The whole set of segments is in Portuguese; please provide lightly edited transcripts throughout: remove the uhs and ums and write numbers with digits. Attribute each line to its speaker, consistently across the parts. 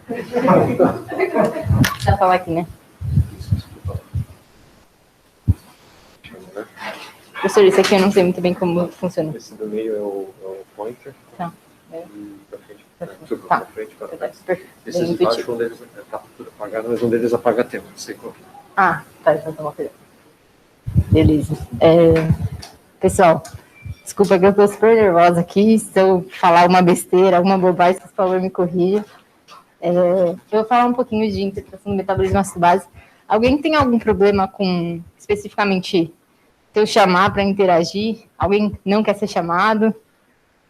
Speaker 1: Deixa eu falar aqui, né? Professor, isso aqui eu não sei muito bem como funciona.
Speaker 2: Esse do meio é o pointer.
Speaker 1: Tá.
Speaker 2: E pra frente,
Speaker 1: Tá.
Speaker 2: pra frente, para trás.
Speaker 1: Perfeito.
Speaker 2: Esses de baixo, um deles tá tudo apagado, mas um deles apaga a tela. Não sei qual.
Speaker 1: Ah, tá, então toma cuidado. Beleza. Pessoal, desculpa que eu tô super nervosa aqui. Se eu falar uma besteira, alguma bobagem, por favor, me corrija. Eu vou falar um pouquinho de interpretação do metabolismo ácido base. Alguém tem algum problema com, especificamente, se eu chamar para interagir? Alguém não quer ser chamado?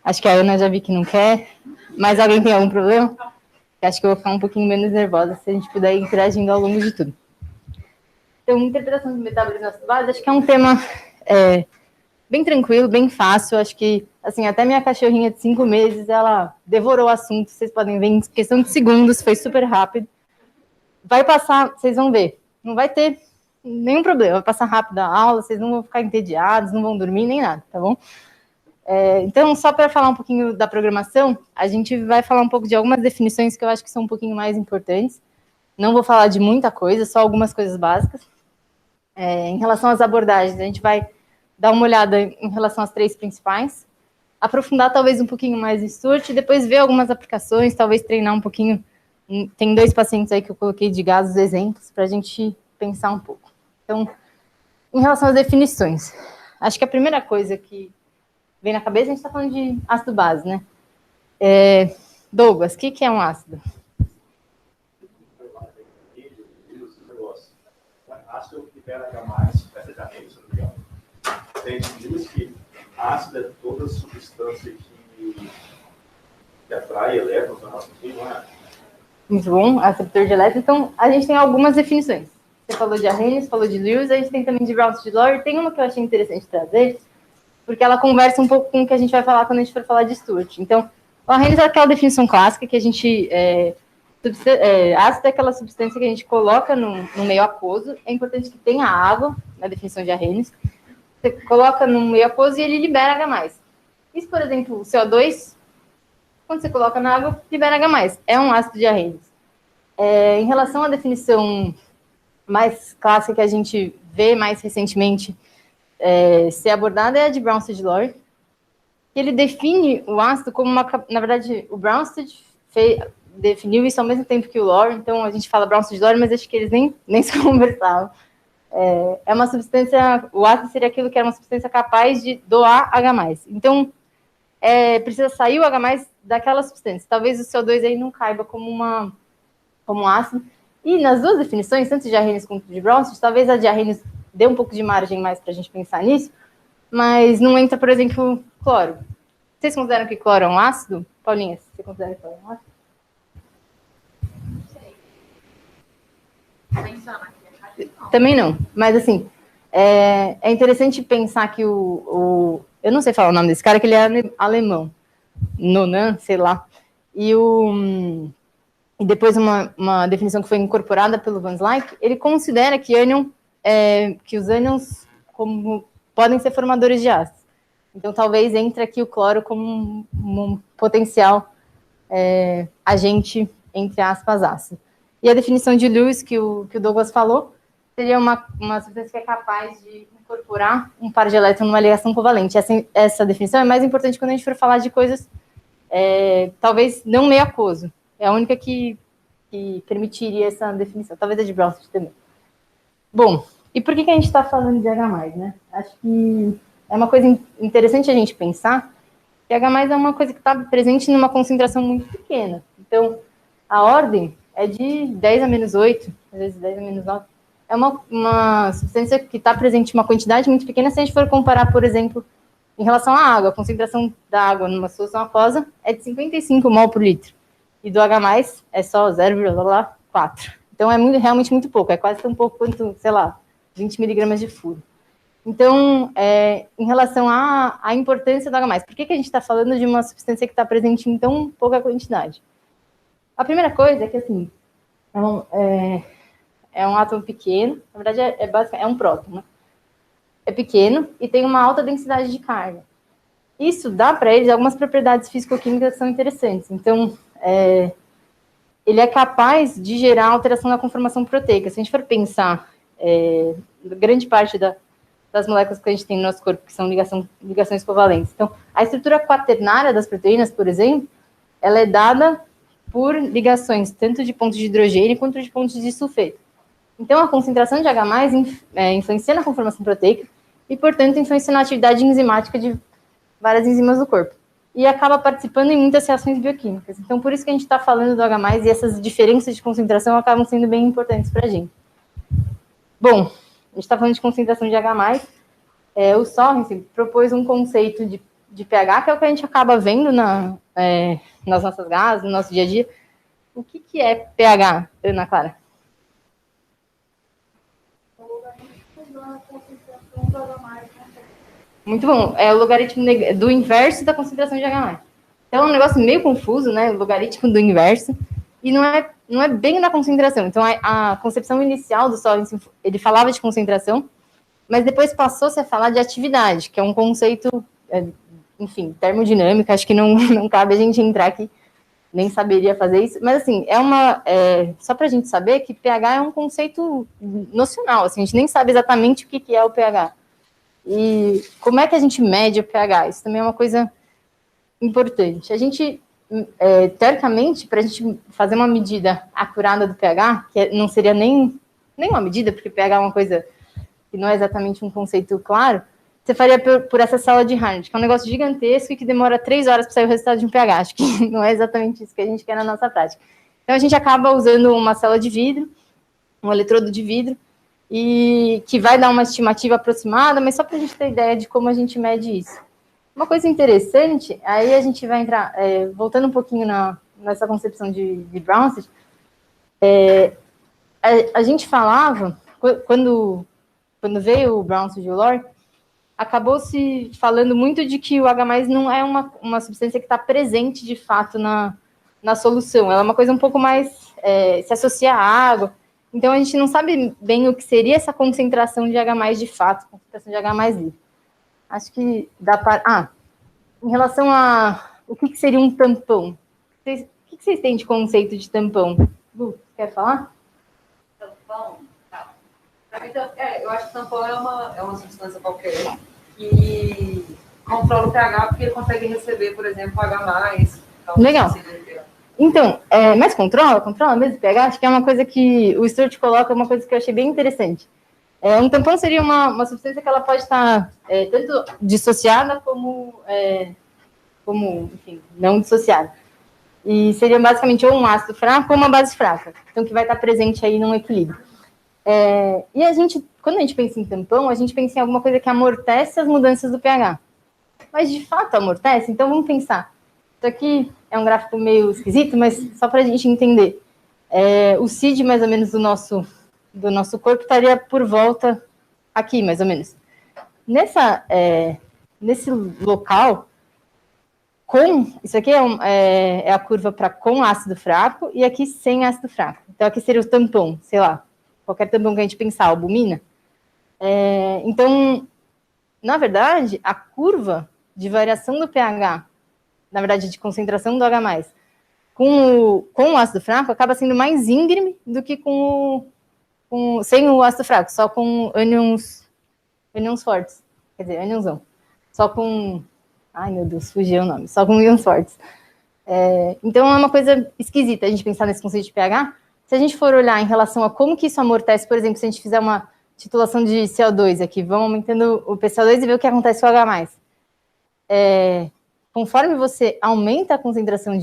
Speaker 1: Acho que a Ana já vi que não quer. Mas alguém tem algum problema? Acho que eu vou ficar um pouquinho menos nervosa se a gente puder ir interagindo ao longo de tudo. Então, interpretação do metabolismo ácido base, acho que é um tema bem tranquilo, bem fácil. Acho que, assim, até minha cachorrinha de 5 meses, ela devorou o assunto. Vocês podem ver, em questão de segundos, foi super rápido. Vai passar, vocês vão ver, não vai ter nenhum problema. Vai passar rápido a aula, vocês não vão ficar entediados, não vão dormir, nem nada, tá bom? Então, só para falar um pouquinho da programação, a gente vai falar um pouco de algumas definições que eu acho que são um pouquinho mais importantes. Não vou falar de muita coisa, só algumas coisas básicas. Em relação às abordagens, a gente vai dar uma olhada em relação às 3 principais, aprofundar talvez um pouquinho mais em Stewart, e depois ver algumas aplicações, talvez treinar um pouquinho. Tem 2 pacientes aí que eu coloquei de gases exemplos para a gente pensar um pouco. Então, em relação às definições, acho que a primeira coisa que vem na cabeça, a gente está falando de ácido base, né? Douglas, o que é um ácido?
Speaker 3: Ácido libera H+, essa já é isso, tem diz que ácido é toda substância que atrai elétrons na nossa vida, não é?
Speaker 1: Muito bom, aceptor de elétrons. Então, a gente tem algumas definições. Você falou de Arrhenius, falou de Lewis, a gente tem também de Brownstein-Lowry. Tem uma que eu achei interessante trazer, porque ela conversa um pouco com o que a gente vai falar quando a gente for falar de Stewart. Então, o Arrhenius é aquela definição clássica que a gente... ácido é aquela substância que a gente coloca no meio aquoso. É importante que tenha água, na definição de Arrhenius. Você coloca no meio aquoso e ele libera H+. Isso, por exemplo, o CO2, quando você coloca na água, libera H+. É um ácido de Arrhenius. Em relação à definição mais clássica que a gente vê mais recentemente ser abordada é a de Brownstein-Lowry. Ele define o ácido como uma... Na verdade, o Brownstein definiu isso ao mesmo tempo que o Lowry, então a gente fala Brownstein-Lowry, mas acho que eles nem se conversavam. É uma substância... O ácido seria aquilo que era uma substância capaz de doar H+. Então, precisa sair o H+ daquela substância. Talvez o CO2 aí não caiba como um ácido. E nas 2 definições, tanto de Arrhenius quanto de Brownstein, talvez a de Arrhenius dê um pouco de margem mais para a gente pensar nisso, mas não entra, por exemplo, cloro. Vocês consideram que cloro é um ácido? Paulinha, você considera que cloro é um ácido?
Speaker 4: Não sei.
Speaker 1: Também não, mas assim, é interessante pensar que eu não sei falar o nome desse cara, que ele é alemão, Nonan, sei lá, e depois uma definição que foi incorporada pelo Van Slyke, ele considera que os ânions podem ser formadores de ácidos. Então, talvez entre aqui o cloro como um potencial agente, entre aspas, ácido. E a definição de Lewis, que o Douglas falou, seria uma substância que é capaz de incorporar um par de elétrons numa ligação covalente. Essa definição é mais importante quando a gente for falar de coisas, talvez não meio aquoso. É a única que permitiria essa definição. Talvez a de Brownstein também. Bom, e por que a gente está falando de H+, né? Acho que é uma coisa interessante a gente pensar que H+ é uma coisa que está presente numa concentração muito pequena. Então, a ordem é de 10 a menos 8, às vezes 10 a menos 9. É uma substância que está presente em uma quantidade muito pequena. Se a gente for comparar, por exemplo, em relação à água, a concentração da água numa solução aquosa é de 55 mol por litro. E do H+, é só 0,4. Então, é realmente muito pouco. É quase tão pouco quanto, sei lá, 20 miligramas de furo. Então, em relação à importância do H+, por que a gente está falando de uma substância que está presente em tão pouca quantidade? A primeira coisa é que, assim, é um átomo pequeno, na verdade, é um próton, né? É pequeno e tem uma alta densidade de carga. isso dá para eles algumas propriedades físico-químicas que são interessantes. Então, ele é capaz de gerar alteração na conformação proteica. Se a gente for pensar, grande parte das moléculas que a gente tem no nosso corpo, que são ligações covalentes. Então, a estrutura quaternária das proteínas, por exemplo, ela é dada por ligações tanto de pontos de hidrogênio quanto de pontos de sulfeto. Então, a concentração de H+, influencia na conformação proteica e, portanto, influencia na atividade enzimática de várias enzimas do corpo. E acaba participando em muitas reações bioquímicas. Então, por isso que a gente está falando do H+, e essas diferenças de concentração acabam sendo bem importantes para a gente. Bom, a gente está falando de concentração de H+, o Sorensen propôs um conceito de pH, que é o que a gente acaba vendo nas nossas gases, no nosso dia a dia. O que é pH, Ana Clara? Muito bom. É o logaritmo do inverso da concentração de H+. Então, é um negócio meio confuso, né? O logaritmo do inverso. E não é bem na concentração. Então, a concepção inicial do Sorensen, ele falava de concentração, mas depois passou-se a falar de atividade, que é um conceito, enfim, termodinâmica. Acho que não cabe a gente entrar aqui, nem saberia fazer isso. Mas, assim, só para a gente saber que pH é um conceito nocional. Assim, a gente nem sabe exatamente o que é o pH. E como é que a gente mede o pH? Isso também é uma coisa importante. A gente, teoricamente, para a gente fazer uma medida acurada do pH, que não seria nem uma medida, porque pH é uma coisa que não é exatamente um conceito claro, você faria por essa sala de Harnett, que é um negócio gigantesco e que demora 3 horas para sair o resultado de um pH. Acho que não é exatamente isso que a gente quer na nossa prática. Então, a gente acaba usando uma célula de vidro, um eletrodo de vidro, e que vai dar uma estimativa aproximada, mas só para a gente ter ideia de como a gente mede isso. Uma coisa interessante, aí a gente vai entrar, voltando um pouquinho nessa concepção de Brownsett, a gente falava, quando veio o Brownsett e o Lore, acabou-se falando muito de que o H+, não é uma substância que está presente, de fato, na solução. Ela é uma coisa um pouco mais, se associa à água. Então, a gente não sabe bem o que seria essa concentração de H+, de fato, concentração de H+ livre. Acho que dá para... em relação a o que seria um tampão. O que vocês têm de conceito de tampão? Lu, quer falar?
Speaker 4: Tampão? Tá. Eu acho que tampão é uma substância qualquer que controla o pH porque ele consegue receber, por exemplo, H+.
Speaker 1: Legal. Então, mas controla mesmo o pH? Acho que é uma coisa que o Stuart coloca, uma coisa que eu achei bem interessante. Um tampão seria uma substância que ela pode estar tanto dissociada como, enfim, não dissociada. E seria basicamente ou um ácido fraco ou uma base fraca. Então, que vai estar presente aí num equilíbrio. E quando a gente pensa em tampão, a gente pensa em alguma coisa que amortece as mudanças do pH. Mas, de fato, amortece? Então, vamos pensar. Isso aqui é um gráfico meio esquisito, mas só para a gente entender. O CID, mais ou menos, do nosso corpo estaria por volta aqui, mais ou menos. Nesse local, isso aqui é a curva para com ácido fraco e aqui sem ácido fraco. Então, aqui seria o tampão, sei lá, qualquer tampão que a gente pensar, albumina. Então, na verdade, a curva de variação do pH, na verdade, de concentração do H+, com o ácido fraco, acaba sendo mais íngreme do que sem o ácido fraco, só com ânions fortes. Quer dizer, ânionsão. Só com... Ai, meu Deus, fugiu o nome. Só com íons fortes. Então, é uma coisa esquisita a gente pensar nesse conceito de pH. Se a gente for olhar em relação a como que isso amortece, por exemplo, se a gente fizer uma titulação de CO2 aqui, vamos aumentando o PCO2 e ver o que acontece com o H+. Conforme você aumenta a concentração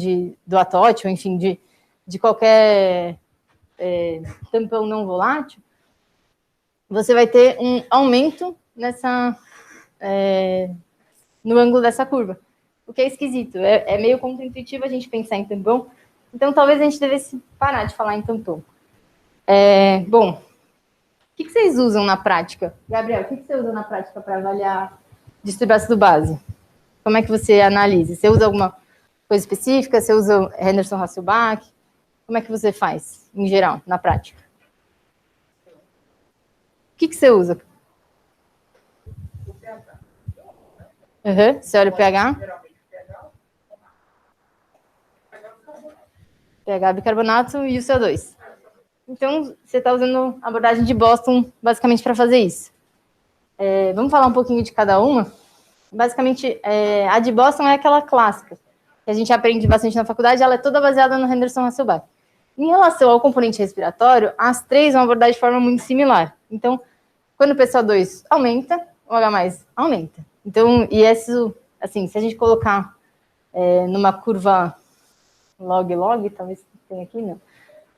Speaker 1: do atóte, ou enfim, de qualquer tampão não volátil, você vai ter um aumento no ângulo dessa curva. O que é esquisito. É meio contraintuitivo a gente pensar em tampão. Então, talvez a gente devesse parar de falar em tampão. Bom, o que vocês usam na prática? Gabriel, o que você usa na prática para avaliar distúrbio ácido base? Como é que você analisa? Você usa alguma coisa específica? Você usa Henderson-Hasselbalch? Como é que você faz, em geral, na prática? O que você usa?
Speaker 4: O pH.
Speaker 1: Uhum. Você olha o pH. pH, bicarbonato e o CO2. Então, você está usando a abordagem de Boston basicamente para fazer isso. Vamos falar um pouquinho de cada uma. Basicamente, a de Boston é aquela clássica, que a gente aprende bastante na faculdade, ela é toda baseada no Henderson-Hasselbalch. Em relação ao componente respiratório, as três vão abordar de forma muito similar. Então, quando o PCO2 aumenta, o H+, aumenta. Então, e isso, assim, se a gente colocar numa curva log, talvez tenha aqui, não.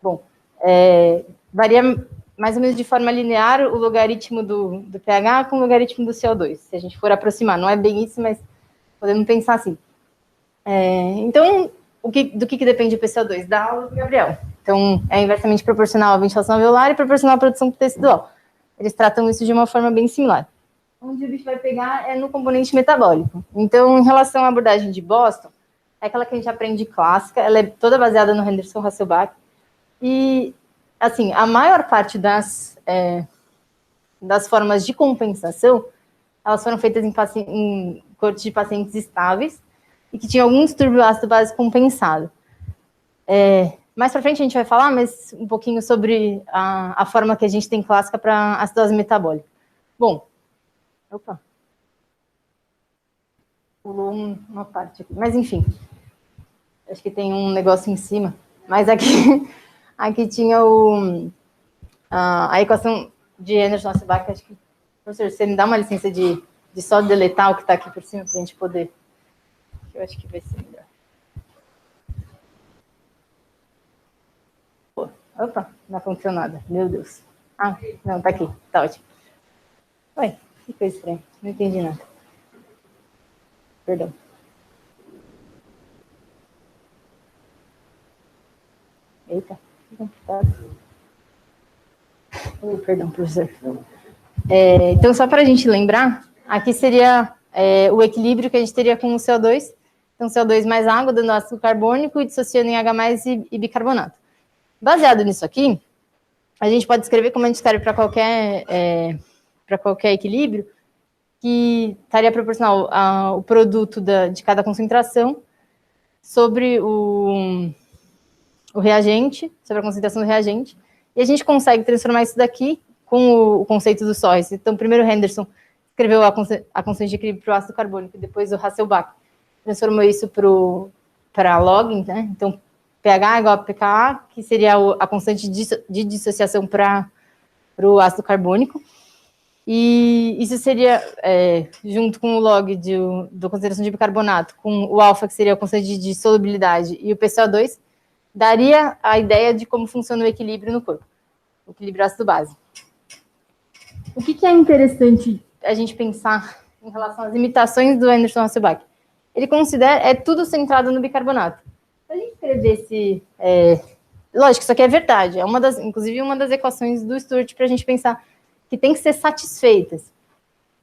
Speaker 1: Bom, varia mais ou menos de forma linear o logaritmo do pH com o logaritmo do CO2, se a gente for aproximar. Não é bem isso, mas podemos pensar assim. Então, do que depende o PCO2? Da aula do Gabriel. Então, é inversamente proporcional à ventilação alveolar e proporcional à produção tecidual. Eles tratam isso de uma forma bem similar. Onde o bicho vai pegar é no componente metabólico. Então, em relação à abordagem de Boston, é aquela que a gente aprende clássica, ela é toda baseada no Henderson-Hasselbalch. E, assim, a maior parte das formas de compensação, elas foram feitas em cortes de pacientes estáveis e que tinham algum distúrbio ácido-base compensado. Mais para frente a gente vai falar, mas um pouquinho sobre a forma que a gente tem clássica para acidose metabólica. Bom, opa, pulou uma parte aqui, mas enfim, acho que tem um negócio em cima, mas aqui tinha a equação de Henderson-Hasselbalch, acho que, professor, você me dá uma licença de só deletar o que está aqui por cima para a gente poder, eu acho que vai ser melhor. Opa, não aconteceu nada, meu Deus. Ah, não, tá aqui, tá ótimo. Ué, que coisa estranha, não entendi nada. Perdão. Eita, que complicado. Perdão, professor. Então, só para a gente lembrar, aqui seria o equilíbrio que a gente teria com o CO2. Então, CO2 mais água, dando ácido carbônico e dissociando em H+, e bicarbonato. Baseado nisso aqui, a gente pode escrever como a gente escreve para qualquer equilíbrio, que estaria proporcional ao produto de cada concentração sobre o reagente, sobre a concentração do reagente, e a gente consegue transformar isso daqui com o conceito do Sohres. Então, primeiro o Henderson escreveu a constante de equilíbrio para o ácido carbônico, depois o Hasselbalch transformou isso para log, né? Então, pH igual a pKa, que seria a constante de dissociação para o ácido carbônico. E isso seria, junto com o log da concentração de bicarbonato, com o alfa, que seria a constante de solubilidade, e o PCO2, daria a ideia de como funciona o equilíbrio no corpo, o equilíbrio ácido-base. O que é interessante a gente pensar em relação às limitações do Henderson-Hasselbalch? Ele considera, tudo centrado no bicarbonato. Se a gente escrevesse, lógico, isso aqui é verdade, inclusive uma das equações do Sturt para a gente pensar que tem que ser satisfeitas.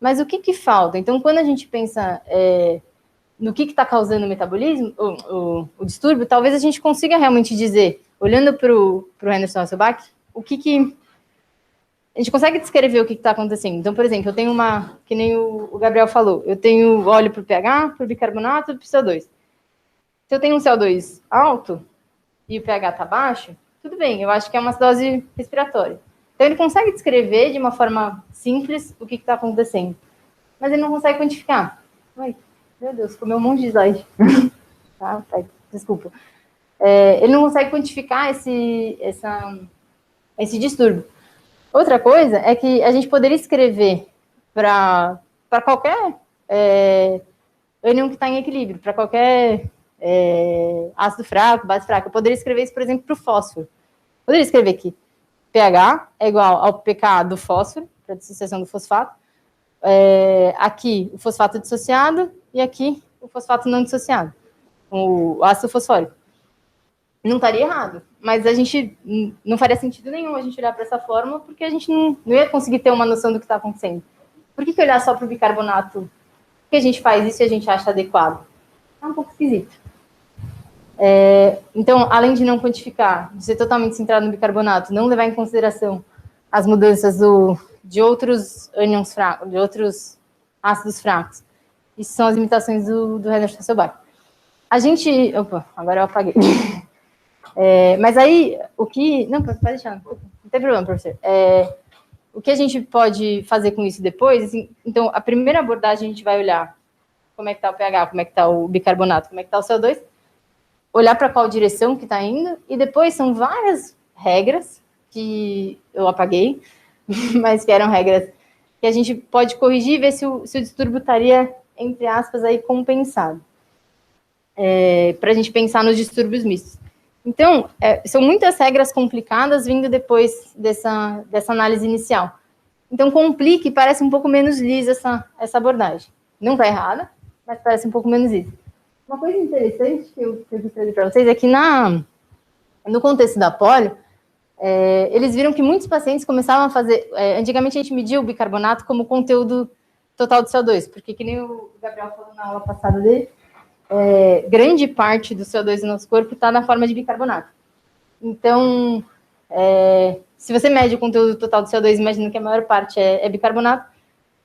Speaker 1: Mas o que falta? Então, quando a gente pensa no que está causando o metabolismo, o distúrbio, talvez a gente consiga realmente dizer, olhando para o Henderson-Hasselbalch, a gente consegue descrever o que está acontecendo. Então, por exemplo, eu tenho que nem o Gabriel falou, eu tenho óleo para o pH, para o bicarbonato e para o CO2. Se eu tenho um CO2 alto e o pH está baixo, tudo bem, eu acho que é uma acidose respiratória. Então, ele consegue descrever de uma forma simples o que está acontecendo, mas ele não consegue quantificar. Ai, meu Deus, comeu um monte de slide. Tá, desculpa. Ele não consegue quantificar esse distúrbio. Outra coisa é que a gente poderia escrever para qualquer ânion que está em equilíbrio, para qualquer ácido fraco, base fraca. Eu poderia escrever isso, por exemplo, para o fósforo. Eu poderia escrever que pH é igual ao pK do fósforo, para a dissociação do fosfato. Aqui, o fosfato dissociado, e aqui, o fosfato não dissociado, o ácido fosfórico. Não estaria errado, mas a gente não faria sentido nenhum a gente olhar para essa fórmula, porque a gente não ia conseguir ter uma noção do que está acontecendo. Por que olhar só para o bicarbonato? Por que a gente faz isso e a gente acha adequado? É um pouco esquisito. Então, além de não quantificar, de ser totalmente centrado no bicarbonato, não levar em consideração as mudanças de outros ânions fracos, de outros ácidos fracos, Isso são as limitações do Henderson Sobach. A gente... Opa, agora eu apaguei. Mas aí, o que... Não, pode deixar. Não tem problema, professor. O que a gente pode fazer com isso depois? Assim, então, a primeira abordagem, a gente vai olhar como é que está o pH, como é que está o bicarbonato, como é que está o CO2, olhar para qual direção que está indo, e depois são várias regras que eu apaguei, mas que eram regras que a gente pode corrigir e ver se o distúrbio estaria, entre aspas, aí compensado. Para a gente pensar nos distúrbios mistos. Então, são muitas regras complicadas vindo depois dessa análise inicial. Então, complica e parece um pouco menos lisa essa abordagem. Não está errada, mas parece um pouco menos lisa. Uma coisa interessante que eu gostaria para vocês é que no contexto da polio, eles viram que muitos pacientes começavam a fazer... antigamente, a gente media o bicarbonato como conteúdo total de CO2, porque, que nem o Gabriel falou na aula passada dele, grande parte do CO2 do nosso corpo está na forma de bicarbonato. Então, se você mede o conteúdo total do CO2, imaginando que a maior parte é bicarbonato,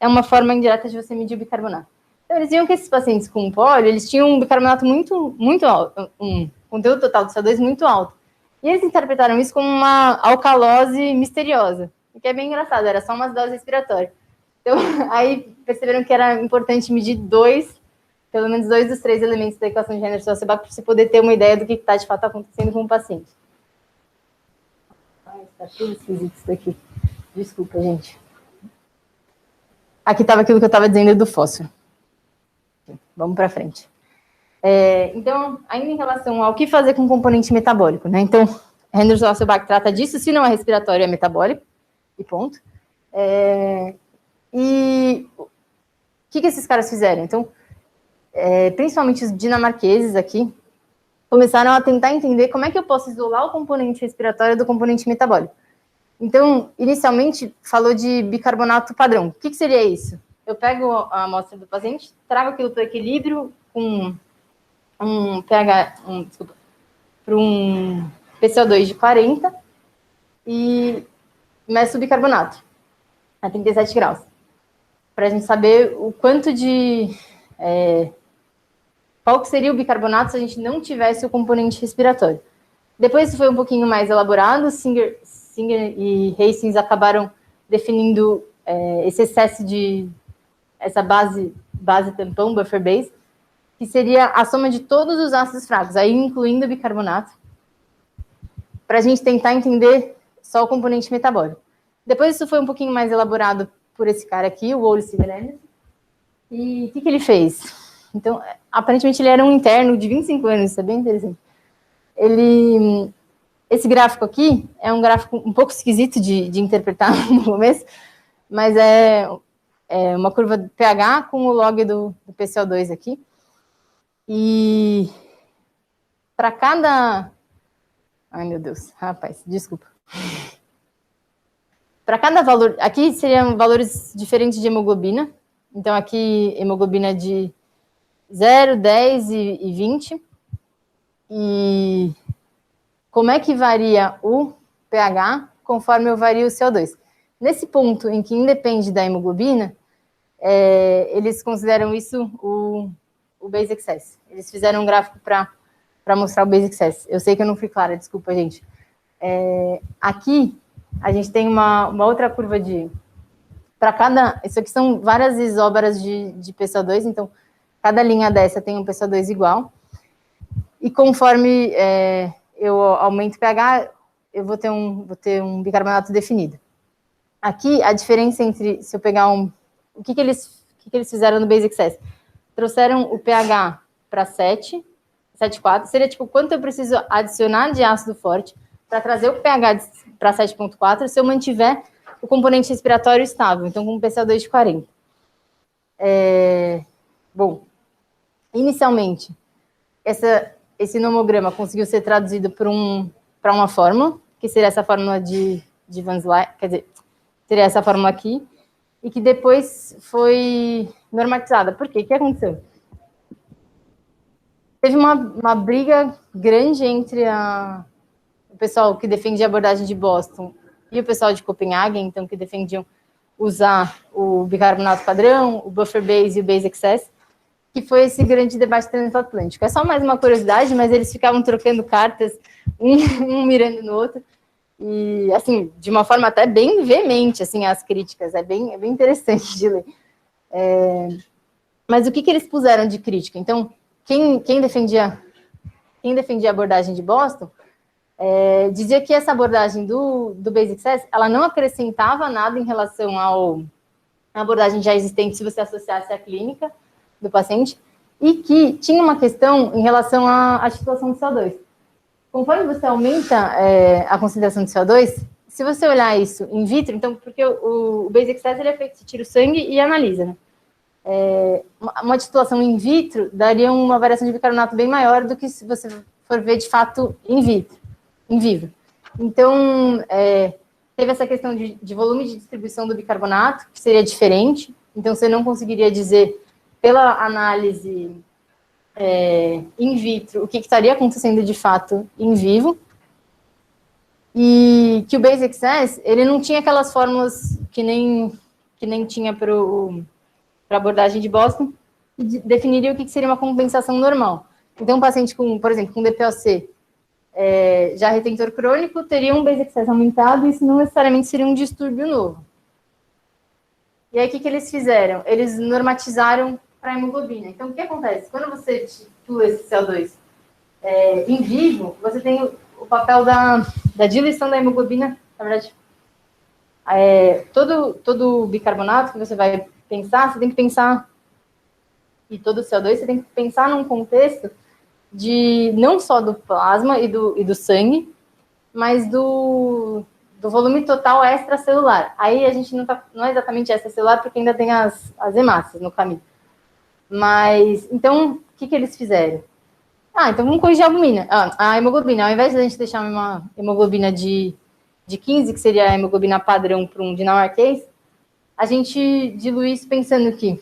Speaker 1: é uma forma indireta de você medir o bicarbonato. Então, eles viam que esses pacientes com polio, eles tinham um bicarbonato muito, muito alto, um conteúdo total do CO2 muito alto. E eles interpretaram isso como uma alcalose misteriosa, o que é bem engraçado, era só uma dose respiratória. Então, aí perceberam que era importante medir pelo menos 2 dos 3 elementos da equação de Henderson-Sobach para você poder ter uma ideia do que está de fato acontecendo com o paciente. Está tudo esquisito isso daqui. Desculpa, gente. Aqui estava aquilo que eu estava dizendo do fósforo. Vamos para frente. Então, ainda em relação ao que fazer com o componente metabólico, né? Então, Henderson-Sobach trata disso, se não é respiratório, é metabólico, e ponto. E o que esses caras fizeram? Então, principalmente os dinamarqueses aqui, começaram a tentar entender como é que eu posso isolar o componente respiratório do componente metabólico. Então, inicialmente, falou de bicarbonato padrão. O que seria isso? Eu pego a amostra do paciente, trago aquilo para o equilíbrio com um pH, para um PCO2 de 40 e meço o bicarbonato a 37 graus, para a gente saber o quanto de... qual que seria o bicarbonato se a gente não tivesse o componente respiratório. Depois isso foi um pouquinho mais elaborado, Singer e Hastings acabaram definindo esse excesso de... essa base tampão, buffer base, que seria a soma de todos os ácidos fracos, aí incluindo o bicarbonato, para a gente tentar entender só o componente metabólico. Depois isso foi um pouquinho mais elaborado por esse cara aqui, o Ole Siverenus. E o que ele fez? Então, aparentemente ele era um interno de 25 anos, isso é bem interessante. Esse gráfico aqui é um gráfico um pouco esquisito de interpretar no começo, mas é uma curva de pH com o log do PCO2 aqui. E para cada... Ai, meu Deus, rapaz, desculpa. Para cada valor... Aqui seriam valores diferentes de hemoglobina. Então, aqui, hemoglobina de 0, 10 e 20. E como é que varia o pH conforme eu vario o CO2? Nesse ponto em que independe da hemoglobina, eles consideram isso o base excess. Eles fizeram um gráfico para mostrar o base excess. Eu sei que eu não fui clara, desculpa, gente. Aqui, a gente tem uma outra curva de... Para cada... Isso aqui são várias isóbaras de PCO2, então, cada linha dessa tem um PCO2 igual. E conforme eu aumento o pH, eu vou ter um bicarbonato definido. Aqui, a diferença entre... Se eu pegar o que eles fizeram no base excess? Trouxeram o pH para 7,4. Seria tipo quanto eu preciso adicionar de ácido forte para trazer o pH para 7,4 se eu mantiver o componente respiratório estável, então com um PCO2 de 40. Bom, inicialmente, esse nomograma conseguiu ser traduzido para uma fórmula, que seria essa fórmula de Van Slyke, quer dizer, seria essa fórmula aqui, e que depois foi normatizada. Por quê? O que aconteceu? Teve uma briga grande entre o pessoal que defendia a abordagem de Boston e o pessoal de Copenhague, então, que defendiam usar o bicarbonato padrão, o buffer base e o base excess. que foi esse grande debate transatlântico. É só mais uma curiosidade, mas eles ficavam trocando cartas, um mirando no outro, e, assim, de uma forma até bem veemente, assim, as críticas, é bem interessante de ler. Mas o que eles puseram de crítica? Então, quem defendia a abordagem de Boston, dizia que essa abordagem do Basic Success, ela não acrescentava nada em relação à abordagem já existente, se você associasse à clínica do paciente, e que tinha uma questão em relação à titulação de CO2. Conforme você aumenta a concentração de CO2, se você olhar isso in vitro, então, porque o Basic Success, ele é feito, você tira o sangue e analisa, né? Uma titulação in vitro daria uma variação de bicarbonato bem maior do que se você for ver de fato in vivo. Então, teve essa questão de volume de distribuição do bicarbonato, que seria diferente, então você não conseguiria dizer, pela análise in vitro, o que estaria acontecendo de fato em vivo, e que o Basic Success, ele não tinha aquelas fórmulas que nem tinha para a abordagem de Boston, que definiria o que seria uma compensação normal. Então, um paciente com, por exemplo, com DPOC, já retentor crônico, teria um Basic Success aumentado, e isso não necessariamente seria um distúrbio novo. E aí, o que eles fizeram? Eles normatizaram para a hemoglobina. Então, o que acontece? Quando você titula esse CO2 em vivo, você tem o papel da diluição da hemoglobina, na verdade, todo o bicarbonato que você vai pensar, você tem que pensar, e todo o CO2, você tem que pensar num contexto de não só do plasma e do sangue, mas do volume total extracelular. Aí a gente não é exatamente extracelular, porque ainda tem as hemácias no caminho. Mas, então, o que eles fizeram? Então vamos corrigir a hemoglobina. Ao invés de a gente deixar uma hemoglobina de 15, que seria a hemoglobina padrão para um dinamarquês, a gente dilui isso pensando que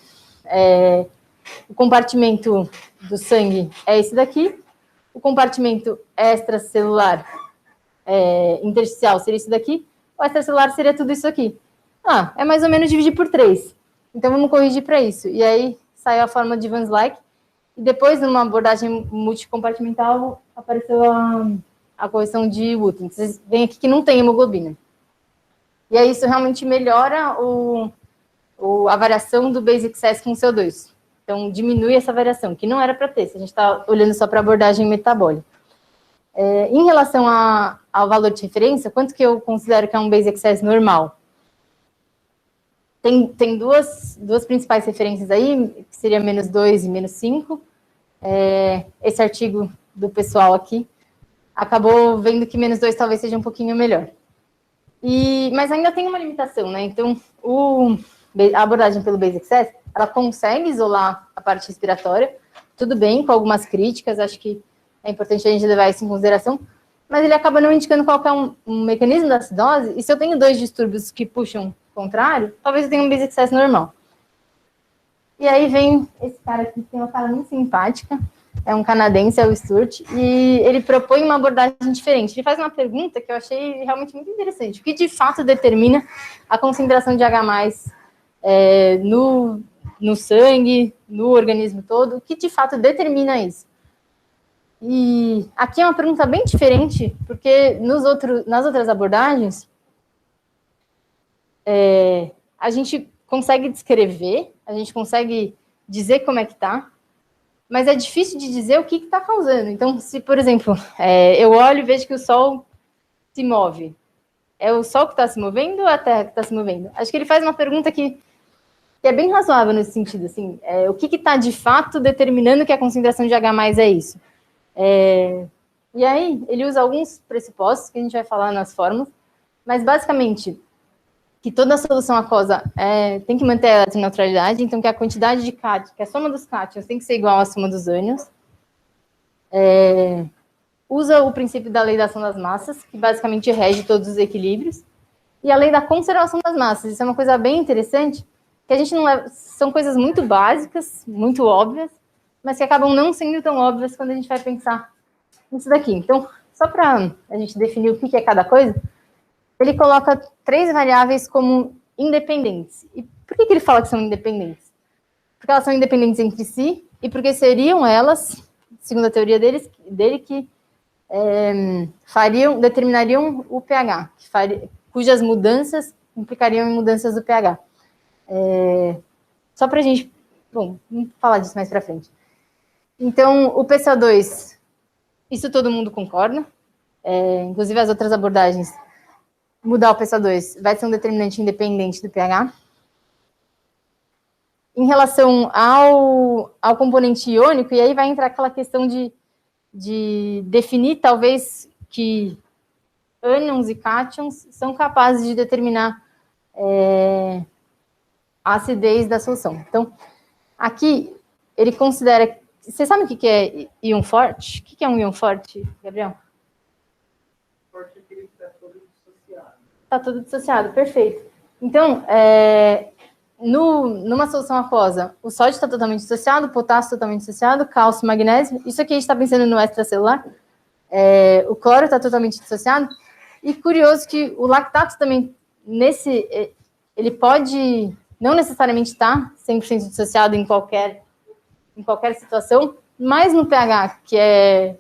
Speaker 1: o compartimento do sangue é esse daqui, o compartimento extracelular intersticial seria isso daqui, o extracelular seria tudo isso aqui. É mais ou menos dividir por 3. Então vamos corrigir para isso. E aí saiu a fórmula de Van Slyke, e depois, numa abordagem multicompartimental, apareceu a correção de Wooten. Vocês veem aqui que não tem hemoglobina. E aí isso realmente melhora a variação do Basic Success com CO2. Então, diminui essa variação, que não era para ter, se a gente está olhando só para a abordagem metabólica. Em relação ao valor de referência, quanto que eu considero que é um Basic Success normal? Tem duas principais referências aí, que seria -2 e -5. Esse artigo do pessoal aqui acabou vendo que -2 talvez seja um pouquinho melhor. Mas ainda tem uma limitação, né? Então, a abordagem pelo Basic Success, ela consegue isolar a parte respiratória, tudo bem, com algumas críticas, acho que é importante a gente levar isso em consideração, mas ele acaba não indicando qual que é um mecanismo da acidose, e se eu tenho 2 distúrbios que puxam contrário, talvez eu tenha um Basic Success normal. E aí vem esse cara aqui, que tem uma cara muito simpática, é um canadense, é o Sturt, e ele propõe uma abordagem diferente. Ele faz uma pergunta que eu achei realmente muito interessante. O que de fato determina a concentração de H+, no sangue, no organismo todo? O que de fato determina isso? E aqui é uma pergunta bem diferente, porque nas outras abordagens, a gente consegue descrever, a gente consegue dizer como é que está, mas é difícil de dizer o que está causando. Então, se, por exemplo, eu olho e vejo que o Sol se move, é o Sol que está se movendo ou a Terra que está se movendo? Acho que ele faz uma pergunta que é bem razoável nesse sentido, assim, o que está de fato determinando que a concentração de H+ é isso? E aí, ele usa alguns pressupostos que a gente vai falar nas fórmulas, mas basicamente que toda a solução aquosa tem que manter a eletroneutralidade, então que a quantidade de cátions, que a soma dos cátions tem que ser igual à soma dos ânions. Usa o princípio da lei da ação das massas, que basicamente rege todos os equilíbrios, e a lei da conservação das massas. Isso é uma coisa bem interessante, que a gente não leva, são coisas muito básicas, muito óbvias, mas que acabam não sendo tão óbvias quando a gente vai pensar nisso daqui. Então, só para a gente definir o que é cada coisa, ele coloca 3 variáveis como independentes. E por que ele fala que são independentes? Porque elas são independentes entre si, e porque seriam elas, segundo a teoria dele, que determinariam o pH, cujas mudanças implicariam em mudanças do pH. Só para a gente, vamos falar disso mais para frente. Então, o PCO2, isso todo mundo concorda, inclusive as outras abordagens, mudar o PCO2 vai ser um determinante independente do pH. Em relação ao componente iônico, e aí vai entrar aquela questão de definir, talvez, que ânions e cátions são capazes de determinar a acidez da solução. Então, aqui, ele considera... Você sabe o que é íon forte? O que é um íon forte, Gabriel?
Speaker 3: Forte é aquele que está todo dissociado.
Speaker 1: Está todo dissociado, perfeito. Então, numa solução aquosa, o sódio está totalmente dissociado, o potássio totalmente dissociado, cálcio, magnésio. Isso aqui a gente está pensando no extracelular. O cloro está totalmente dissociado. E curioso que o lactato também, ele pode não necessariamente estar 100% dissociado em qualquer situação, mas no pH, que é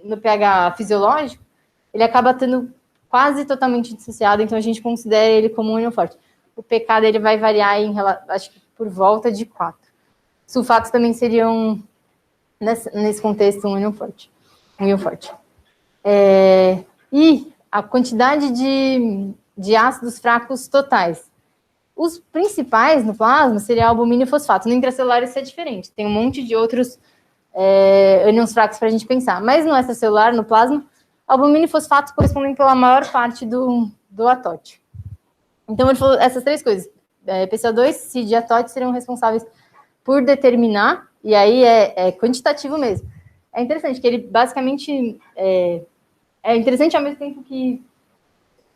Speaker 1: no pH fisiológico, ele acaba estando quase totalmente dissociado, então a gente considera ele como um íon forte. O pK dele vai variar acho que por volta de 4. Sulfatos também seriam, nesse contexto, um íon forte. E a quantidade de ácidos fracos totais. Os principais no plasma seria albumínio e fosfato. No intracelular isso é diferente. Tem um monte de outros ânions fracos para a gente pensar. Mas no extracelular, no plasma, albumínio e fosfato correspondem pela maior parte do ATOT. Então, ele falou essas três coisas. PCO2, CID e ATOT seriam responsáveis por determinar, e aí é quantitativo mesmo. É interessante que ele basicamente... É interessante ao mesmo tempo que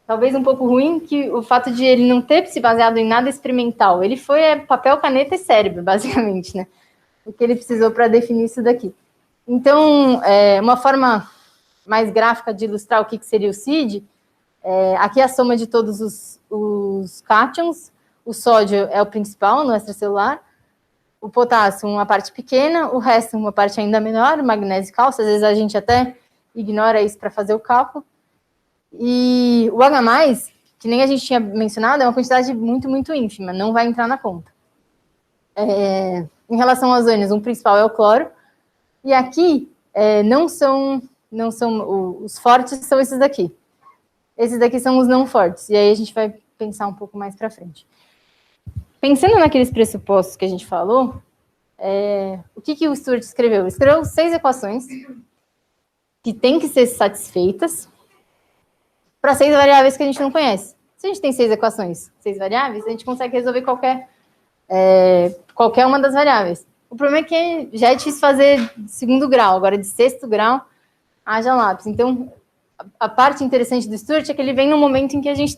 Speaker 1: talvez um pouco ruim, que o fato de ele não ter se baseado em nada experimental. Ele foi papel, caneta e cérebro, basicamente, né? O que ele precisou para definir isso daqui. Então, uma forma mais gráfica de ilustrar o que seria o CID, aqui é a soma de todos os cátions, o sódio é o principal no extracelular, o potássio uma parte pequena, o resto uma parte ainda menor, o magnésio e cálcio, às vezes a gente até ignora isso para fazer o cálculo. E o H+, que nem a gente tinha mencionado, é uma quantidade muito, muito ínfima, não vai entrar na conta. Em relação aos ânions, o principal é o cloro, e aqui não são os fortes, são esses daqui. Esses daqui são os não fortes, e aí a gente vai pensar um pouco mais para frente. Pensando naqueles pressupostos que a gente falou, o que o Stewart escreveu? Ele escreveu 6 equações que têm que ser satisfeitas para 6 variáveis que a gente não conhece. Se a gente tem 6 equações, 6 variáveis, a gente consegue resolver qualquer uma das variáveis. O problema é que já é difícil fazer de 2º grau, agora de 6º grau, haja lápis. Então, a parte interessante do Stewart é que ele vem no momento em que a gente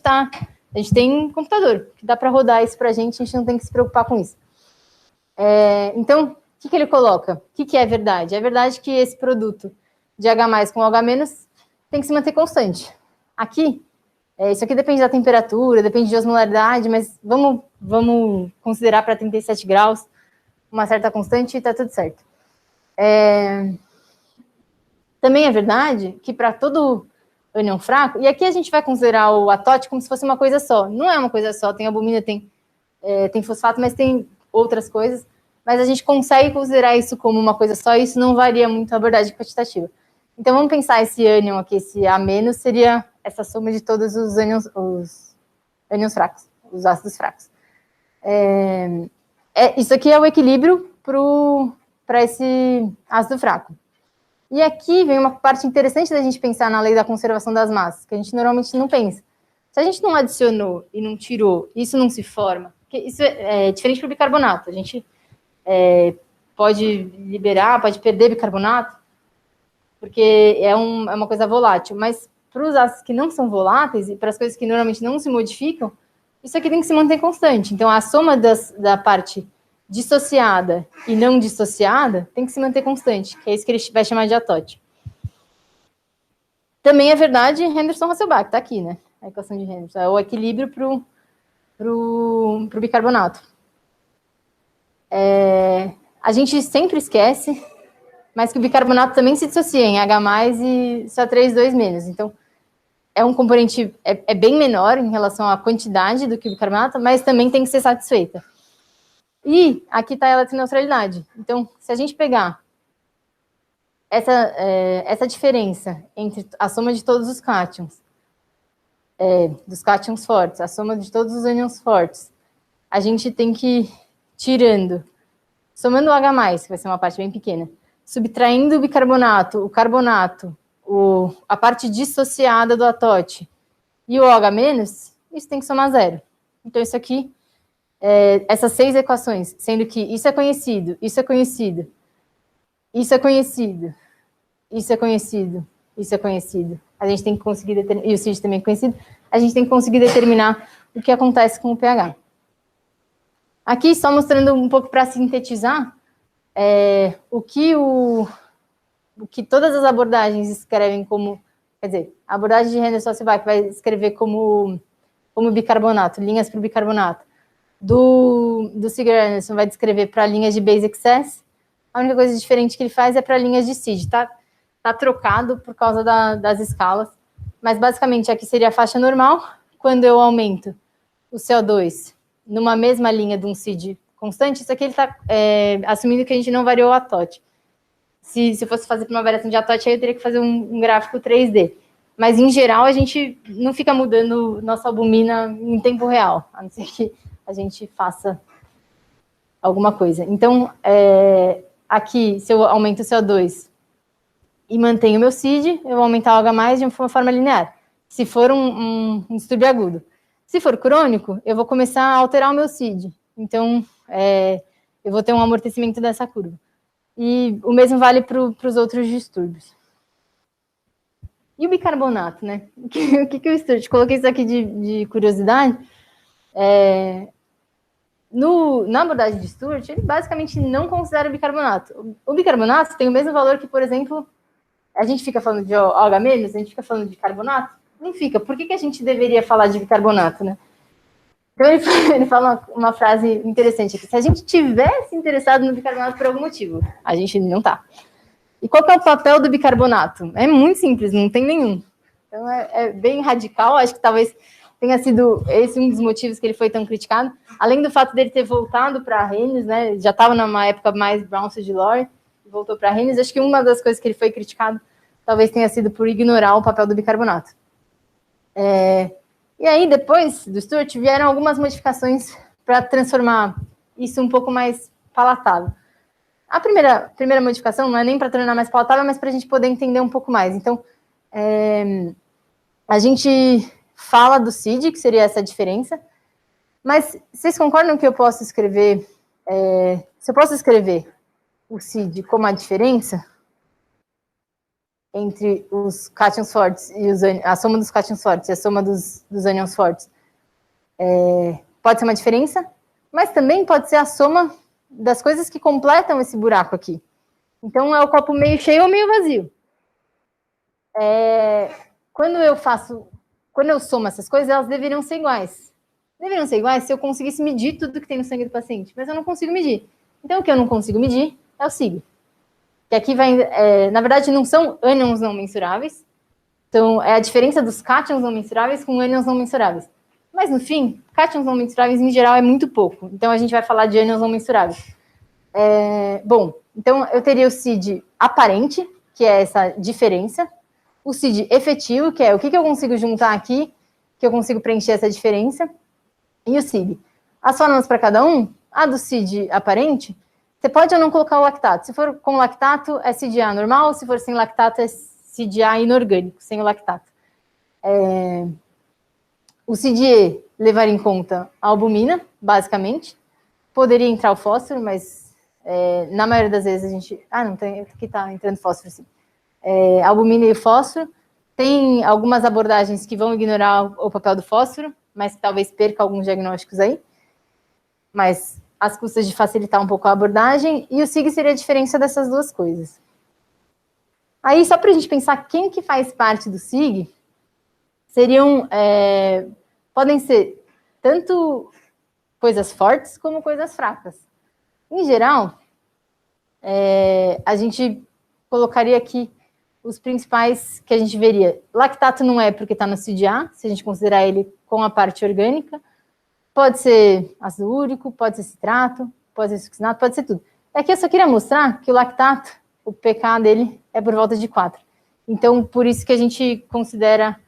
Speaker 1: tem computador, que dá para rodar isso para a gente não tem que se preocupar com isso. Então, o que ele coloca? O que é verdade? É verdade que esse produto de H+, com OH- tem que se manter constante. Aqui, isso aqui depende da temperatura, depende de osmolaridade, mas vamos considerar para 37 graus uma certa constante e está tudo certo. Também é verdade que para todo ânion fraco, e aqui a gente vai considerar o ATOT como se fosse uma coisa só. Não é uma coisa só, tem albumina, tem fosfato, mas tem outras coisas. Mas a gente consegue considerar isso como uma coisa só, e isso não varia muito a abordagem quantitativa. Então, vamos pensar esse ânion aqui, esse A- seria essa soma de todos os ânions fracos, os ácidos fracos. Isso aqui é o equilíbrio para esse ácido fraco. E aqui vem uma parte interessante da gente pensar na lei da conservação das massas, que a gente normalmente não pensa. Se a gente não adicionou e não tirou, isso não se forma, porque isso é diferente do bicarbonato. A gente pode liberar, pode perder bicarbonato, porque é uma coisa volátil, mas para os ácidos que não são voláteis e para as coisas que normalmente não se modificam, isso aqui tem que se manter constante. Então, a soma da parte dissociada e não dissociada tem que se manter constante, que é isso que ele vai chamar de ATOT. Também é verdade Henderson-Hasselbalch, está aqui, né? A equação de Henderson, é o equilíbrio para o bicarbonato. A gente sempre esquece, mas que o bicarbonato também se dissocia em H+, e CO3,2-. Então, é um componente bem menor em relação à quantidade do que o bicarbonato, mas também tem que ser satisfeita. E aqui está a eletroneutralidade. Então, se a gente pegar essa diferença entre a soma de todos os cátions, dos cátions fortes, a soma de todos os ânions fortes, a gente tem que ir tirando, somando o H+, que vai ser uma parte bem pequena, subtraindo o bicarbonato, o carbonato, a parte dissociada do atote e o OH-, isso tem que somar 0. Então, isso aqui, essas 6 equações, sendo que isso é conhecido, isso é conhecido, isso é conhecido, isso é conhecido, isso é conhecido. A gente tem que conseguir determinar, e o CID também é conhecido, a gente tem que conseguir determinar o que acontece com o pH. Aqui, só mostrando um pouco para sintetizar, o que todas as abordagens escrevem como, quer dizer, a abordagem de Renner-Socibach vai escrever como bicarbonato, linhas para o bicarbonato. Do Seeger-Anderson vai descrever para linhas de base excess. A única coisa diferente que ele faz é para linhas de CID. Tá trocado por causa das escalas, mas basicamente aqui seria a faixa normal. Quando eu aumento o CO2 numa mesma linha de um CID constante, isso aqui ele está assumindo que a gente não variou o atote. Se fosse fazer para uma variação de atote, aí eu teria que fazer um gráfico 3D. Mas, em geral, a gente não fica mudando nossa albumina em tempo real, a não ser que a gente faça alguma coisa. Então, aqui, se eu aumento o CO2 e mantenho o meu CID, eu vou aumentar o H+, de uma forma linear. Se for um distúrbio agudo. Se for crônico, eu vou começar a alterar o meu CID. Então, eu vou ter um amortecimento dessa curva. E o mesmo vale para os outros distúrbios. E o bicarbonato, né? O que eu estudo? Coloquei isso aqui de curiosidade. Na abordagem de Stewart, ele basicamente não considera o bicarbonato. O bicarbonato tem o mesmo valor que, por exemplo, a gente fica falando de OH-, a gente fica falando de carbonato? Não fica. Por que a gente deveria falar de bicarbonato, né? Então, ele fala uma frase interessante aqui. Se a gente tivesse interessado no bicarbonato por algum motivo, a gente não está. E qual que é o papel do bicarbonato? É muito simples, não tem nenhum. Então, é bem radical. Acho que talvez tenha sido esse um dos motivos que ele foi tão criticado. Além do fato dele ter voltado para Rennes, né? Já estava numa época mais Brownsfield-Lowry, voltou para Rennes. Acho que uma das coisas que ele foi criticado talvez tenha sido por ignorar o papel do bicarbonato. E aí, depois do Stewart, vieram algumas modificações para transformar isso um pouco mais palatável. A primeira modificação não é nem para tornar mais palatável, mas para a gente poder entender um pouco mais. Então, a gente fala do CID, que seria essa diferença, mas vocês concordam que eu posso escrever, se eu posso escrever o CID como a diferença entre os cátions fortes e a soma dos cátions fortes e a soma dos ânions fortes, pode ser uma diferença, mas também pode ser a soma das coisas que completam esse buraco aqui. Então, é o copo meio cheio ou meio vazio. Quando eu somo essas coisas, elas deveriam ser iguais. Deveriam ser iguais se eu conseguisse medir tudo que tem no sangue do paciente, mas eu não consigo medir. Então, o que eu não consigo medir é o SIG. Que aqui vai, na verdade, não são ânions não mensuráveis, então é a diferença dos cátions não mensuráveis com ânions não mensuráveis. Mas, no fim, cátions não mensuráveis, em geral, é muito pouco. Então, a gente vai falar de ânions não mensuráveis. Bom, então, eu teria o CID aparente, que é essa diferença, o CID efetivo, que é o que eu consigo juntar aqui, que eu consigo preencher essa diferença, e o SIG. As fórmulas para cada um, a do CID aparente, você pode ou não colocar o lactato. Se for com lactato, é CID-A normal, se for sem lactato, é CID-A inorgânico, sem o lactato. O CID-E levaria em conta a albumina, basicamente. Poderia entrar o fósforo, mas na maioria das vezes a gente... não tem, aqui está entrando fósforo, sim. Albumina e fósforo. Tem algumas abordagens que vão ignorar o papel do fósforo, mas talvez perca alguns diagnósticos aí. Mas as custas de facilitar um pouco a abordagem, e o SIG seria a diferença dessas duas coisas. Aí, só para a gente pensar quem que faz parte do SIG, podem ser tanto coisas fortes como coisas fracas. Em geral, a gente colocaria aqui os principais que a gente veria. Lactato não é porque está no CID-A, se a gente considerar ele com a parte orgânica. Pode ser ácido úrico, pode ser citrato, pode ser succinato, pode ser tudo. Aqui eu só queria mostrar que o lactato, o pK dele é por volta de 4. Então, por isso que a gente considera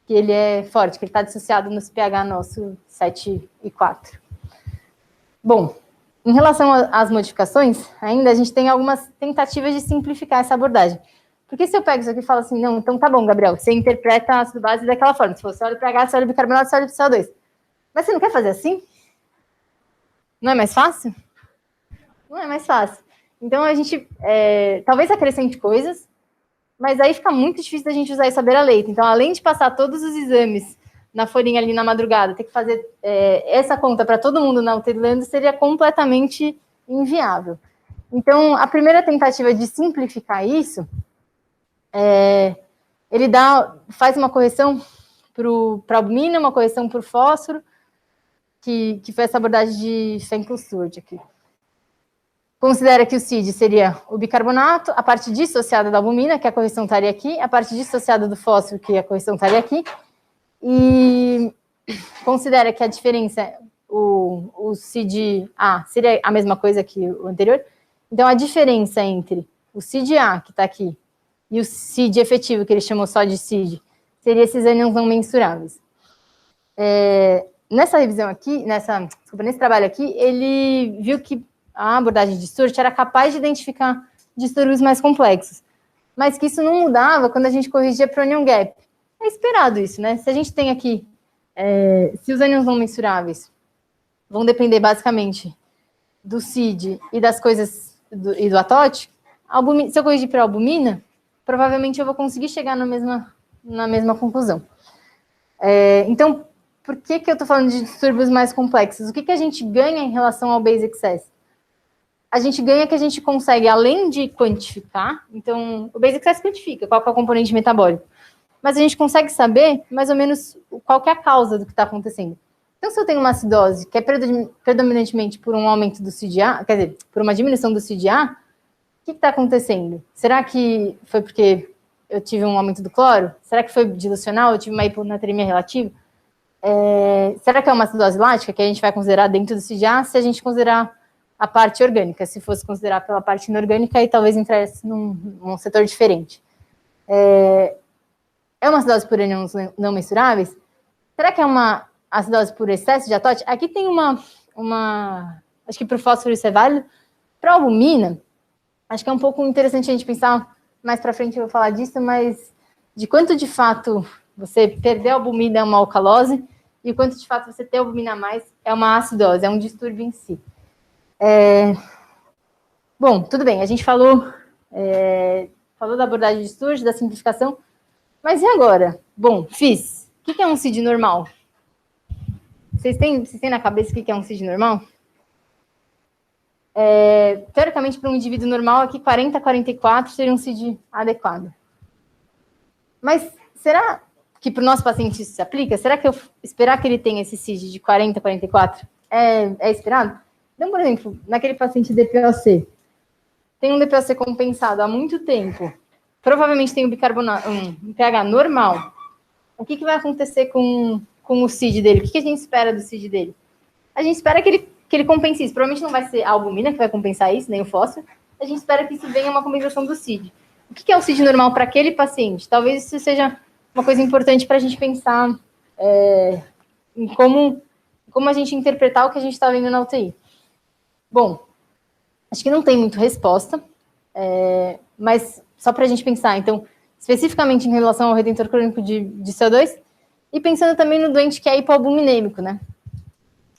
Speaker 1: que ele é forte, que ele está dissociado no pH nosso 7 e 4. Bom, em relação às modificações, ainda a gente tem algumas tentativas de simplificar essa abordagem. Porque se eu pego isso aqui e falo assim, não, então tá bom, Gabriel, você interpreta ácido base daquela forma. Se você olha para H, você olha bicarbonato, você olha para CO2. Mas você não quer fazer assim? Não é mais fácil? Não é mais fácil. Então, a gente talvez acrescente coisas, mas aí fica muito difícil da gente usar isso à beira-leito. Então, além de passar todos os exames na folhinha ali na madrugada, ter que fazer essa conta para todo mundo na UTLando seria completamente inviável. Então, a primeira tentativa de simplificar isso, ele faz uma correção para a albumina, uma correção para o fósforo, que foi essa abordagem de Finkelstein aqui. Considera que o CID seria o bicarbonato, a parte dissociada da albumina, que a correção estaria aqui, a parte dissociada do fósforo, que a correção estaria aqui, e considera que a diferença, o CID-A seria a mesma coisa que o anterior. Então, a diferença entre o CID-A, que está aqui, e o CID efetivo, que ele chamou só de CID, seria esses ânions não mensuráveis. Nessa revisão aqui, nesse trabalho aqui, ele viu que a abordagem de Sturt era capaz de identificar distúrbios mais complexos, mas que isso não mudava quando a gente corrigia para o anion gap. É esperado isso, né? Se a gente tem aqui, se os ânions não mensuráveis vão depender basicamente do CID e das coisas e do atótico, se eu corrigir para a albumina, provavelmente eu vou conseguir chegar na mesma conclusão. Então, por que eu estou falando de distúrbios mais complexos? O que a gente ganha em relação ao base excess? A gente ganha que a gente consegue, além de quantificar, então, o base excess quantifica qual que é o componente metabólico, mas a gente consegue saber, mais ou menos, qual que é a causa do que está acontecendo. Então, se eu tenho uma acidose que é predominantemente por um aumento do CID-A, quer dizer, por uma diminuição do CID-A, o que está acontecendo? Será que foi porque eu tive um aumento do cloro? Será que foi dilucional? Eu tive uma hiponatremia relativa? Será que é uma acidose lática que a gente vai considerar dentro do CID-A se a gente considerar a parte orgânica? Se fosse considerar pela parte inorgânica, aí talvez entrasse num setor diferente. É uma acidose por ânions não mensuráveis? Será que é uma acidose por excesso de atótico? Aqui tem acho que para o fósforo isso é válido. Para a albumina, acho que é um pouco interessante a gente pensar, mais para frente eu vou falar disso, mas de quanto de fato você perder a albumina é uma alcalose e o quanto de fato você ter albumina a mais é uma acidose, é um distúrbio em si. Bom, tudo bem, a gente falou da abordagem de Sturge, da simplificação, mas e agora? Bom, FIS, o que é um CID normal? Vocês têm na cabeça o que é um CID normal? Teoricamente, para um indivíduo normal, aqui 40 a 44 seria um CID adequado. Mas será que para o nosso paciente isso se aplica? Será que eu esperar que ele tenha esse CID de 40 a 44 é esperado? Então, por exemplo, naquele paciente DPOC, tem um DPOC compensado há muito tempo, provavelmente tem um bicarbonato, um pH normal. O que vai acontecer com o CID dele? O que a gente espera do CID dele? A gente espera que ele compense isso. Provavelmente não vai ser a albumina que vai compensar isso, nem o fósforo. A gente espera que isso venha uma compensação do CID. O que é o CID normal para aquele paciente? Talvez isso seja uma coisa importante para a gente pensar em como a gente interpretar o que a gente está vendo na UTI. Bom, acho que não tem muito resposta, mas só para a gente pensar, então, especificamente em relação ao retentor crônico de CO2, e pensando também no doente que é hipoalbuminêmico, né?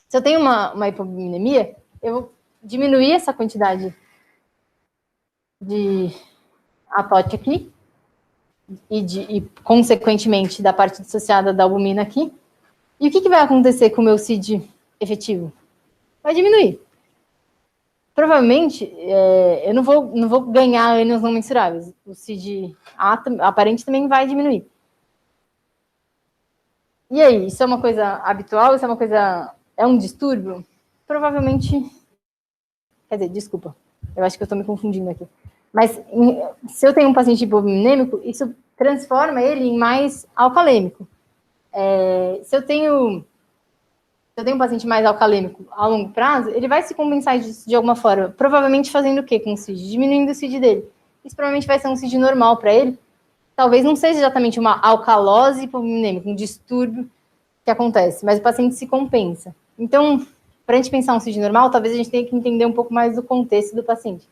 Speaker 1: Se eu tenho uma hipoalbuminemia, eu vou diminuir essa quantidade de atótico aqui, e, consequentemente, da parte dissociada da albumina aqui. E o que vai acontecer com o meu CID efetivo? Vai diminuir. Provavelmente, eu não vou ganhar ânions não mensuráveis. O CID aparente também vai diminuir. E aí, isso é uma coisa habitual? Isso é um distúrbio? Provavelmente, quer dizer, desculpa. Eu acho que eu estou me confundindo aqui. Mas se eu tenho um paciente hipovolemêmico, isso transforma ele em mais alcalêmico. Se eu tenho um paciente mais alcalêmico a longo prazo, ele vai se compensar disso de alguma forma. Provavelmente fazendo o quê com o CID? Diminuindo o CID dele. Isso provavelmente vai ser um CID normal para ele. Talvez não seja exatamente uma alcalose hipovolemêmica, um distúrbio que acontece, mas o paciente se compensa. Então, para a gente pensar um CID normal, talvez a gente tenha que entender um pouco mais do contexto do paciente.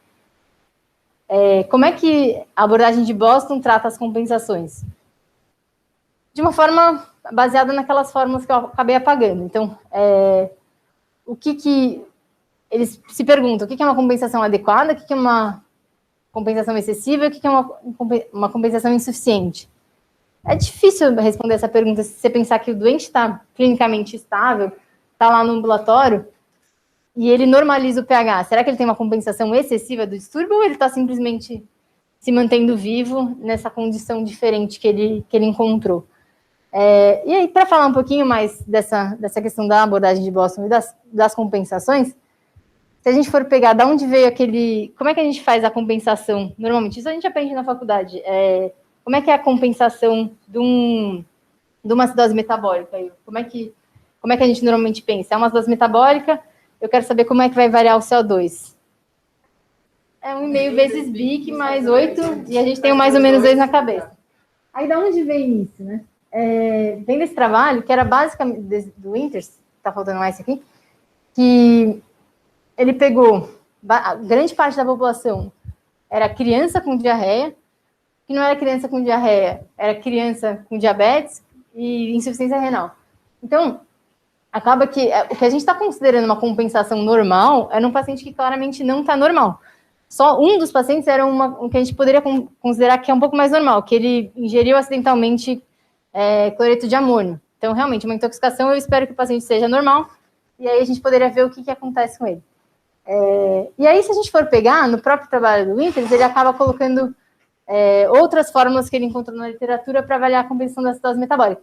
Speaker 1: Como é que a abordagem de Boston trata as compensações? De uma forma baseada naquelas fórmulas que eu acabei apagando. Então, o que eles se perguntam? O que é uma compensação adequada? O que é uma compensação excessiva? O que é uma compensação insuficiente? É difícil responder essa pergunta se você pensar que o doente está clinicamente estável, está lá no ambulatório, e ele normaliza o pH. Será que ele tem uma compensação excessiva do distúrbio ou ele está simplesmente se mantendo vivo nessa condição diferente que ele encontrou? E aí, para falar um pouquinho mais dessa questão da abordagem de Boston e das compensações, se a gente for pegar de onde veio como é que a gente faz a compensação? Normalmente, isso a gente aprende na faculdade. Como é que é a compensação de uma acidose metabólica? Como é que a gente normalmente pensa? É uma acidose metabólica, eu quero saber como é que vai variar o CO2. 1,5 vezes BIC mais 8, e a gente tem mais ou menos 2 na cabeça. Aí, de onde veio isso, né? Vem desse trabalho, que era basicamente do Winters, tá faltando mais aqui, que ele pegou grande parte da população, era criança com diarreia, que não era criança com diarreia, era criança com diabetes e insuficiência renal. Então, acaba que o que a gente está considerando uma compensação normal era um paciente que claramente não está normal. Só um dos pacientes era o que a gente poderia considerar que é um pouco mais normal, que ele ingeriu acidentalmente cloreto de amônio. Então, realmente, uma intoxicação, eu espero que o paciente seja normal, e aí a gente poderia ver o que acontece com ele. E aí, se a gente for pegar, no próprio trabalho do Winters, ele acaba colocando outras fórmulas que ele encontrou na literatura para avaliar a compensação da acidose metabólica.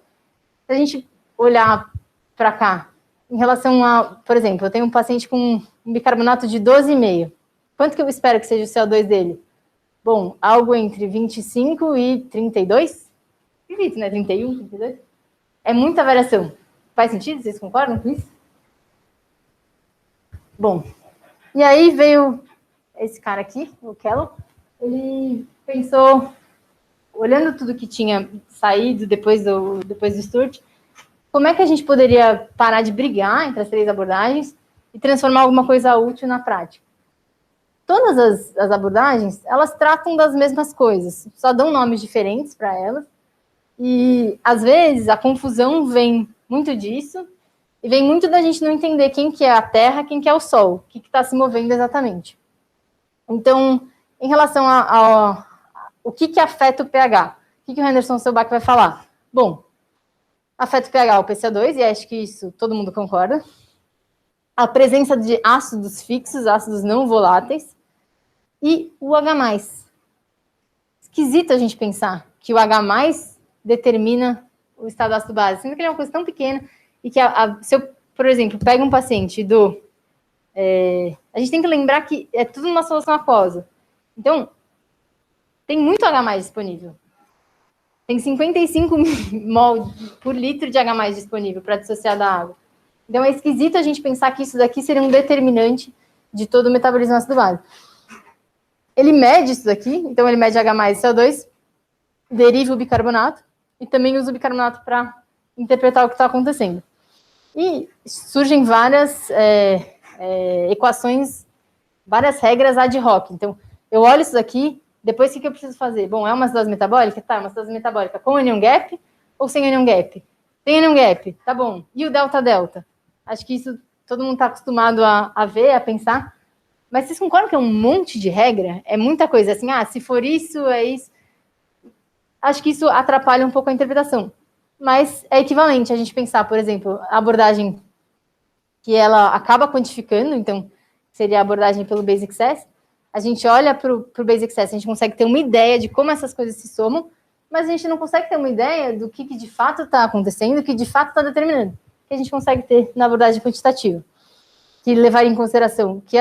Speaker 1: Se a gente olhar para cá, em relação a, por exemplo, eu tenho um paciente com um bicarbonato de 12,5. Quanto que eu espero que seja o CO2 dele? Bom, algo entre 25 e 32? Acredito, né? 31, 32? É muita variação. Faz sentido? Vocês concordam com isso? Bom, e aí veio esse cara aqui, o Kellogg, ele pensou, olhando tudo que tinha saído depois do Sturt, como é que a gente poderia parar de brigar entre as 3 abordagens e transformar alguma coisa útil na prática? Todas as abordagens, elas tratam das mesmas coisas, só dão nomes diferentes para elas, e às vezes a confusão vem muito disso, e vem muito da gente não entender quem que é a Terra, quem que é o Sol, o que está se movendo exatamente. Então, em relação o que afeta o pH, o que o Henderson Selbach vai falar? Bom, afeta o pH, o PCO2, e acho que isso todo mundo concorda. A presença de ácidos fixos, ácidos não voláteis, e o H+. Esquisito a gente pensar que o H+ determina o estado ácido base, sendo que ele é uma coisa tão pequena, e que se eu, por exemplo, pego um paciente a gente tem que lembrar que é tudo uma solução aquosa. Então, tem muito H+ disponível. Tem 55 mol por litro de H+ disponível para dissociar da água. Então, é esquisito a gente pensar que isso daqui seria um determinante de todo o metabolismo ácido base. Ele mede isso daqui, então ele mede H+ e CO2, deriva o bicarbonato, e também usa o bicarbonato para interpretar o que está acontecendo. E surgem várias equações, várias regras ad hoc. Então, eu olho isso daqui, depois o que eu preciso fazer? Bom, é uma acidose metabólica? Tá, uma acidose metabólica com anion gap ou sem anion gap? Tem anion gap, tá bom. E o delta-delta? Acho que isso todo mundo está acostumado a ver, a pensar. Mas vocês concordam que é um monte de regra? É muita coisa, assim, se for isso, é isso. Acho que isso atrapalha um pouco a interpretação. Mas é equivalente a gente pensar, por exemplo, a abordagem que ela acaba quantificando, então seria a abordagem pelo Basic Access. A gente olha para o Basic Access, a gente consegue ter uma ideia de como essas coisas se somam, mas a gente não consegue ter uma ideia do que de fato está acontecendo, o que de fato está determinando, que a gente consegue ter na abordagem quantitativa. que levaria em consideração que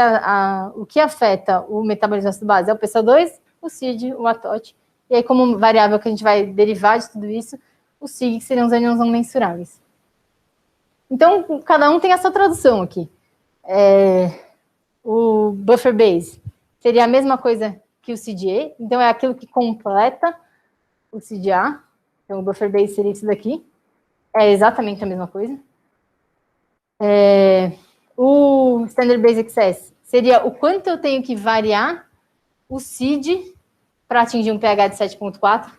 Speaker 1: o que afeta o metabolismo do ácido base é o PCO2, o CID, o ATOT, e aí como variável que a gente vai derivar de tudo isso, o SIG, que seriam os ânions não mensuráveis. Então, cada um tem a sua tradução aqui. O buffer base seria a mesma coisa que o CDA, então é aquilo que completa o CDA. Então, o buffer base seria isso daqui. É exatamente a mesma coisa. O standard base excess seria o quanto eu tenho que variar o CID para atingir um pH de 7,4.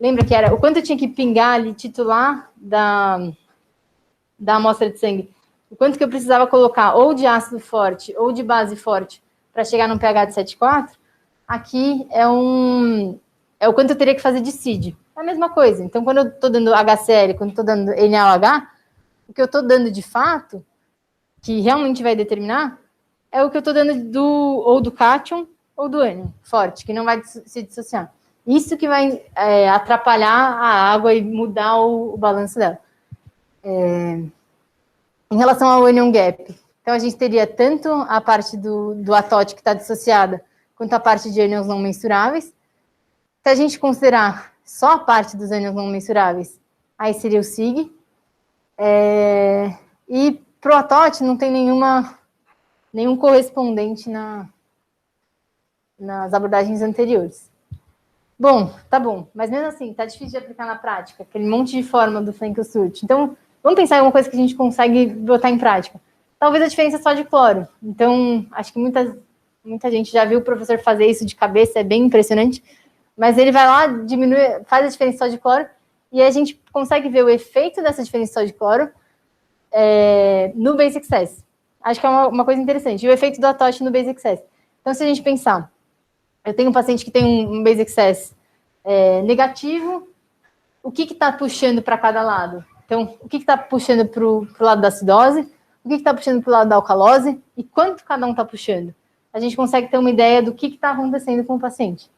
Speaker 1: Lembra que era o quanto eu tinha que pingar ali, titular da amostra de sangue, o quanto que eu precisava colocar ou de ácido forte ou de base forte para chegar num pH de 7,4, aqui é o quanto eu teria que fazer de CID. É a mesma coisa. Então, quando eu estou dando HCl, quando eu estou dando NaOH, o que eu estou dando de fato, que realmente vai determinar, é o que eu estou dando ou do cátion ou do ânion forte, que não vai se dissociar. Isso que vai atrapalhar a água e mudar o balanço dela. Em relação ao anion gap, então a gente teria tanto a parte do ATOT que está dissociada, quanto a parte de ânions não mensuráveis. Se a gente considerar só a parte dos ânions não mensuráveis, aí seria o SIG. E para o ATOT não tem nenhum correspondente nas abordagens anteriores. Bom, tá bom, mas mesmo assim, tá difícil de aplicar na prática, aquele monte de fórmula do Frankel-Surte. Então, vamos pensar em alguma coisa que a gente consegue botar em prática. Talvez a diferença só de cloro. Então, acho que muita gente já viu o professor fazer isso de cabeça, é bem impressionante. Mas ele vai lá, faz a diferença só de cloro, e a gente consegue ver o efeito dessa diferença só de cloro no base excess. Acho que é uma coisa interessante. E o efeito do ATOT no base excess. Então, se a gente pensar, eu tenho um paciente que tem um base excess negativo, o que está puxando para cada lado? Então, o que está puxando para o lado da acidose, o que está puxando para o lado da alcalose, e quanto cada um está puxando? A gente consegue ter uma ideia do que está acontecendo com o paciente.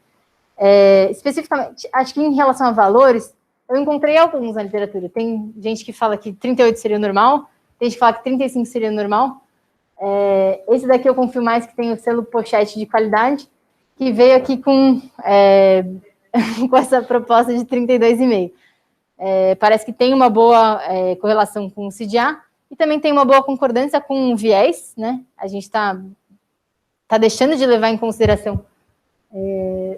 Speaker 1: Especificamente, acho que em relação a valores, eu encontrei alguns na literatura. Tem gente que fala que 38 seria o normal, tem gente que fala que 35 seria o normal. Esse daqui eu confio mais, que tem o selo pochete de qualidade, que veio aqui com essa proposta de 32,5. Parece que tem uma boa correlação com o CDA e também tem uma boa concordância com o viés, né? A gente está deixando de levar em consideração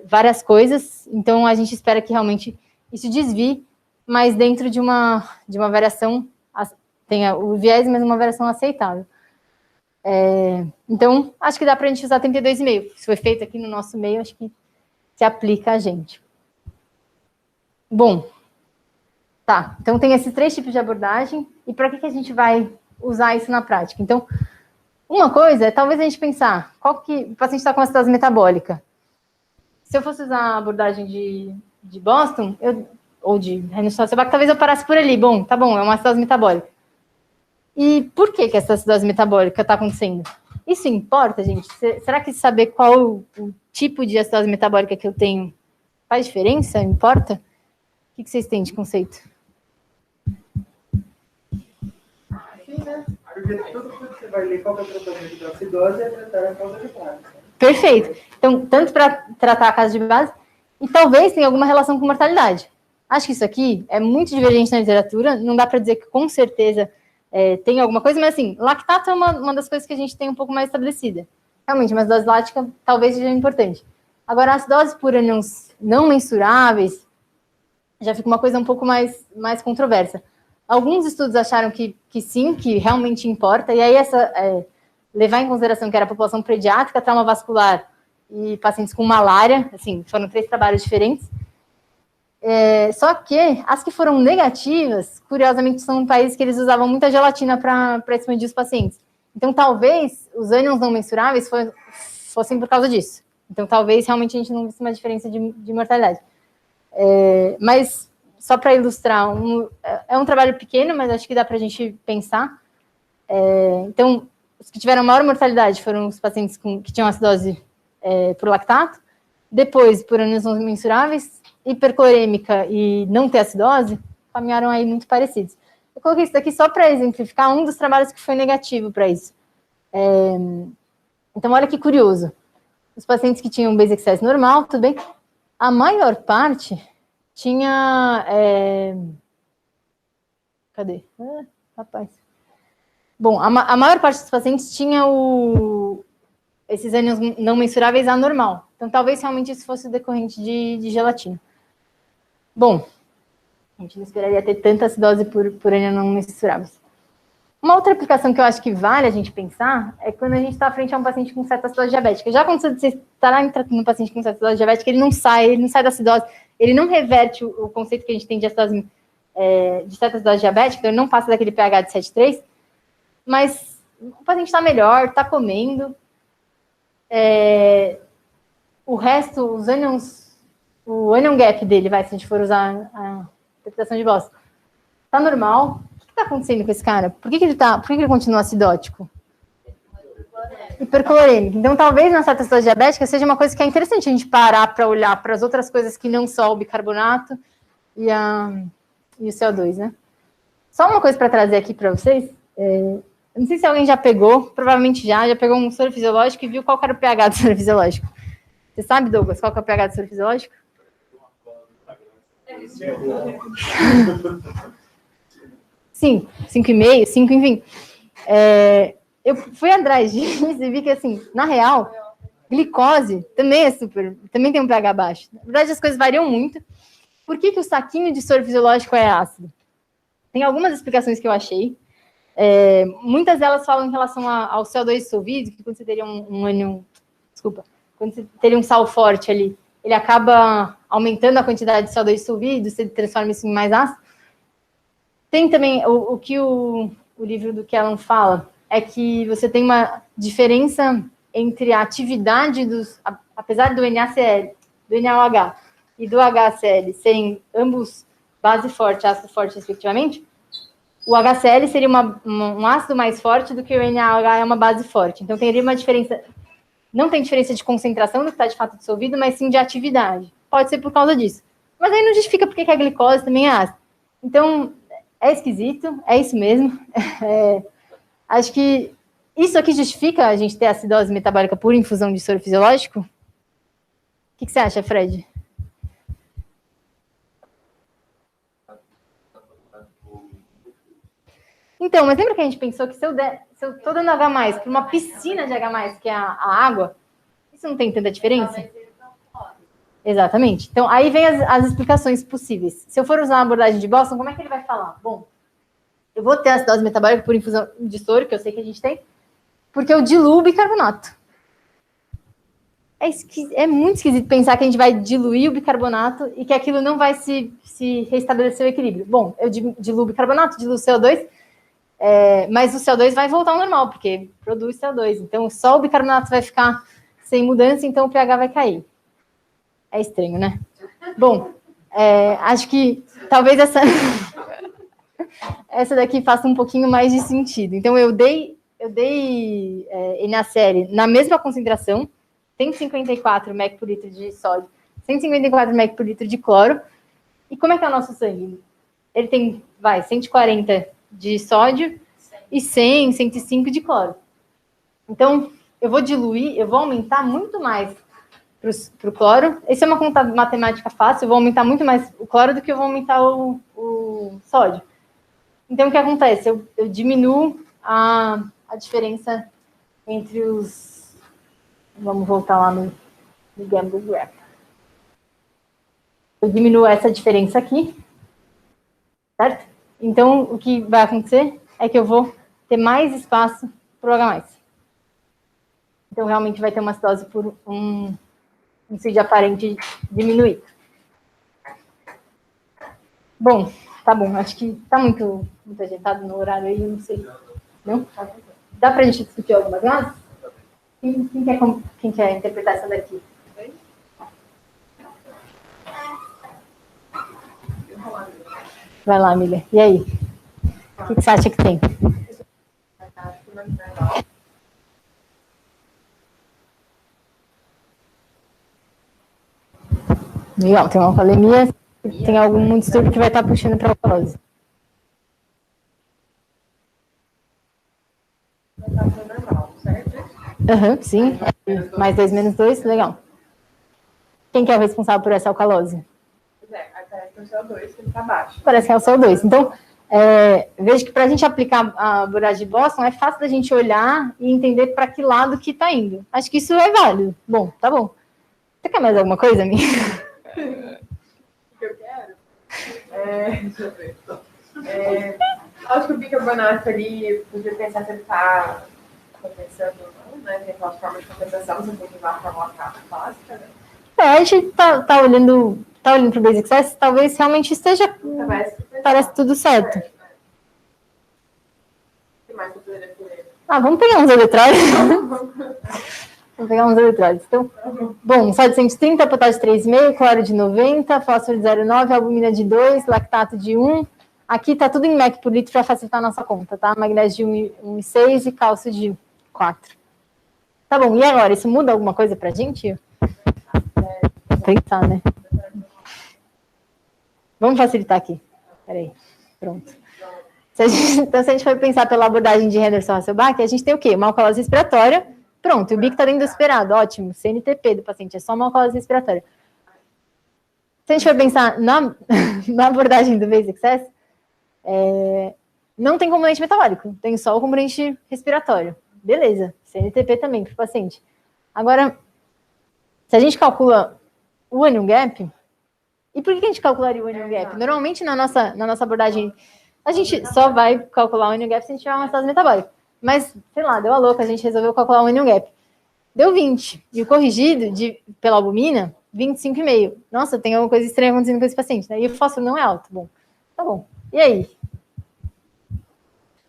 Speaker 1: várias coisas, então a gente espera que realmente isso desvie, mas dentro de uma variação, tenha o viés, mas uma variação aceitável. Então, acho que dá para a gente usar 32,5. Se foi feito aqui no nosso meio, acho que se aplica a gente. Bom, tá. Então, tem esses 3 tipos de abordagem. E para que a gente vai usar isso na prática? Então, uma coisa é talvez a gente pensar, o paciente está com acidose metabólica. Se eu fosse usar a abordagem de Boston, ou de Rhinostosebacter, talvez eu parasse por ali. Bom, tá bom, é uma acidose metabólica. E por que essa acidose metabólica está acontecendo? Isso importa, gente? Será que saber qual o tipo de acidose metabólica que eu tenho faz diferença? Importa? O que vocês têm de conceito?
Speaker 5: Sim, né? Porque tudo que você vai ler qual é o tratamento da acidose é tratar a causa de base.
Speaker 1: Perfeito. Então, tanto para tratar a causa de base, e talvez tenha alguma relação com mortalidade. Acho que isso aqui é muito divergente na literatura, não dá para dizer que com certeza tem alguma coisa, mas assim, lactato é uma das coisas que a gente tem um pouco mais estabelecida. Realmente, uma acidose lática talvez seja importante. Agora, a acidose por ânions não mensuráveis já fica uma coisa um pouco mais controversa. Alguns estudos acharam que sim, que realmente importa, e aí levar em consideração que era a população pediátrica, trauma vascular e pacientes com malária, assim, foram 3 trabalhos diferentes. Só que as que foram negativas, curiosamente, são países que eles usavam muita gelatina para expandir os pacientes. Então, talvez os ânions não mensuráveis fossem por causa disso. Então, talvez realmente a gente não visse uma diferença de mortalidade. Mas, só para ilustrar, é um trabalho pequeno, mas acho que dá para a gente pensar. Então, os que tiveram maior mortalidade foram os pacientes que tinham acidose por lactato, depois por ânions não mensuráveis, hiperclorêmica e não ter acidose, caminharam aí muito parecidos. Eu coloquei isso daqui só para exemplificar um dos trabalhos que foi negativo para isso. Então, olha que curioso. Os pacientes que tinham basic size normal, tudo bem, a maior parte tinha... Cadê? Rapaz. Bom, a maior parte dos pacientes tinha esses ânions não mensuráveis anormal. Então, talvez realmente isso fosse decorrente de gelatina. Bom, a gente não esperaria ter tanta acidose por ânion não mensuráveis. Uma outra aplicação que eu acho que vale a gente pensar é quando a gente está frente a um paciente com cetoacidose diabética. Já aconteceu de você estar tratando um paciente com cetoacidose diabética, ele não sai da acidose, ele não reverte o conceito que a gente tem de acidose, de cetoacidose diabética, então ele não passa daquele pH de 7,3, mas o paciente está melhor, está comendo. O resto, o anion gap dele, se a gente for usar a interpretação de Boston, está normal. O que está acontecendo com esse cara? Por que ele continua acidótico? Hiperclorêmico. Então, talvez na cetoacidose diabética seja uma coisa que é interessante a gente parar para olhar para as outras coisas que não só o bicarbonato e o CO2, né? Só uma coisa para trazer aqui para vocês. Eu não sei se alguém já pegou, provavelmente já pegou um soro fisiológico e viu qual era o pH do soro fisiológico. Você sabe, Douglas, qual que é o pH do soro fisiológico? Sim, 5,5, 5, enfim. Eu fui atrás disso e vi que, assim, na real, glicose também tem um pH baixo. Na verdade, as coisas variam muito. Por que o saquinho de soro fisiológico é ácido? Tem algumas explicações que eu achei. Muitas delas falam em relação ao CO2 dissolvido, que quando você teria quando você teria um sal forte ali, ele acaba aumentando a quantidade de CO2 dissolvido, você transforma isso em mais ácido. Tem também o que o livro do Kellan fala, é que você tem uma diferença entre a atividade apesar do NaCl, do NaOH e do HCl serem ambos base forte, ácido forte, respectivamente, o HCl seria um ácido mais forte do que o NaOH é uma base forte. Então, teria uma diferença... Não tem diferença de concentração do que está de fato dissolvido, mas sim de atividade. Pode ser por causa disso. Mas aí não justifica porque que a glicose também é ácida. Então, é esquisito, é isso mesmo. Acho que isso aqui justifica a gente ter acidose metabólica por infusão de soro fisiológico? O que você acha, Fred? Então, mas lembra que a gente pensou que se eu estou dando H+, para uma piscina de H+, que é a água, isso não tem tanta diferença? Exatamente. Então, aí vem as explicações possíveis. Se eu for usar a abordagem de Boston, como é que ele vai falar? Bom, eu vou ter acidose metabólica por infusão de soro, que eu sei que a gente tem, porque eu diluo o bicarbonato. É muito esquisito pensar que a gente vai diluir o bicarbonato e que aquilo não vai se restabelecer o equilíbrio. Bom, eu diluo o bicarbonato, diluo o CO2, mas o CO2 vai voltar ao normal, porque produz CO2. Então, só o bicarbonato vai ficar sem mudança, então o pH vai cair. É estranho, né? Bom, acho que talvez essa daqui faça um pouquinho mais de sentido. Então, eu dei NaCl na mesma concentração, 154 mEq por litro de sódio, 154 mEq por litro de cloro. E como é que é o nosso sangue? Ele tem, 140 de sódio e 100, 105 de cloro. Então, eu vou diluir, eu vou aumentar muito mais para o cloro. Essa é uma conta matemática fácil, eu vou aumentar muito mais o cloro do que eu vou aumentar o sódio. Então, o que acontece? Eu diminuo a diferença entre os... Vamos voltar lá no Gamble Graph. Eu diminuo essa diferença aqui, certo? Então, o que vai acontecer é que eu vou ter mais espaço para o H+. Então, realmente vai ter uma acidose por um CID aparente diminuído. Bom, tá bom. Acho que tá muito agitado no horário aí, eu não sei. Não? Dá para a gente discutir algumas mais? Quem quer interpretar essa daqui? Vai lá, Miller. E aí? O que você acha que tem? Legal, tem uma alcoolemia, tem algum distúrbio que vai estar puxando para a alcoolose. Aham, sim. Mais 2 menos 2, legal. Quem que é o responsável por essa alcalose?
Speaker 5: Pois é, aí parece que é o CO2 que ele tá baixo.
Speaker 1: Parece que é o CO2. Então, vejo que para a gente aplicar a abordagem de Boston, é fácil da gente olhar e entender para que lado que está indo. Acho que isso é válido. Bom, tá bom. Você quer mais alguma coisa, amiga?
Speaker 5: O que eu quero? Deixa eu ver. Acho que o bicarbonato ali, podia pensar se ele está compensando ou não, né? Tem aquelas formas de compensação, você tem que usar a fórmula clássica, né?
Speaker 1: A gente tá olhando para o Basic Success, talvez realmente esteja. Parece tudo certo.
Speaker 5: O que mais eu poderia querer?
Speaker 1: Vamos pegar uns eletrólitos. Vamos pegar uns eletrólitos. Então, bom, sódio de 130, potássio de 3,5, cloro de 90, fósforo de 0,9, albumina de 2, lactato de 1. Aqui tá tudo em mEq por litro para facilitar a nossa conta, tá? Magnésio de 1,6 e cálcio de 4. Tá bom, e agora? Isso muda alguma coisa pra gente? Vou pensar, né? Vamos facilitar aqui. Peraí. Pronto. Então, se a gente for pensar pela abordagem de Henderson-Hasselbalch, a gente tem o quê? Uma alcalose respiratória. Pronto, o BIC está dentro do esperado. Ótimo. CNTP do paciente. É só uma alcalose respiratória. Se a gente for pensar na abordagem do Basic Success, não tem componente metabólico. Tem só o componente respiratório. Beleza. CNTP também para o paciente. Agora, se a gente calcula o anion gap, e por que a gente calcularia o anion gap? Normalmente, na nossa abordagem, a gente só vai calcular o anion gap se a gente tiver uma acidose metabólica. Mas, sei lá, deu a louca, a gente resolveu calcular o anion gap. Deu 20. E o corrigido pela albumina, 25,5. Nossa, tem alguma coisa estranha acontecendo com esse paciente, né? E o fósforo não é alto. Bom, tá bom. E aí?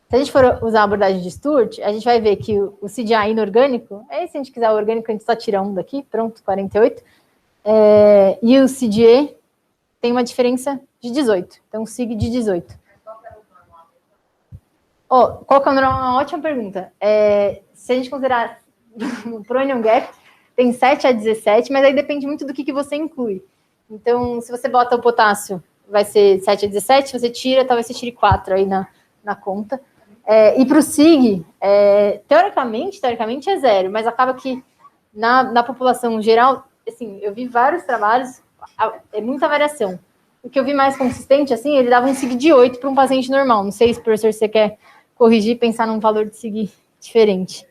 Speaker 1: Se a gente for usar a abordagem de Stewart, a gente vai ver que o CDI inorgânico, se a gente quiser o orgânico, a gente só tira um daqui, pronto, 48. E o CDE tem uma diferença de 18. Então, SIG de 18. Qual que é o normal? Uma ótima pergunta. Se a gente considerar pro anion gap, tem 7 a 17, mas aí depende muito do que você inclui. Então, se você bota o potássio, vai ser 7 a 17, se você tira, talvez você tire 4 aí na conta. E para o SIG, teoricamente é 0, mas acaba que na população geral, assim, eu vi vários trabalhos, é muita variação. O que eu vi mais consistente, assim, ele dava um SIG de 8 para um paciente normal. Não sei se, professor, você quer corrigir e pensar num valor de SIG diferente.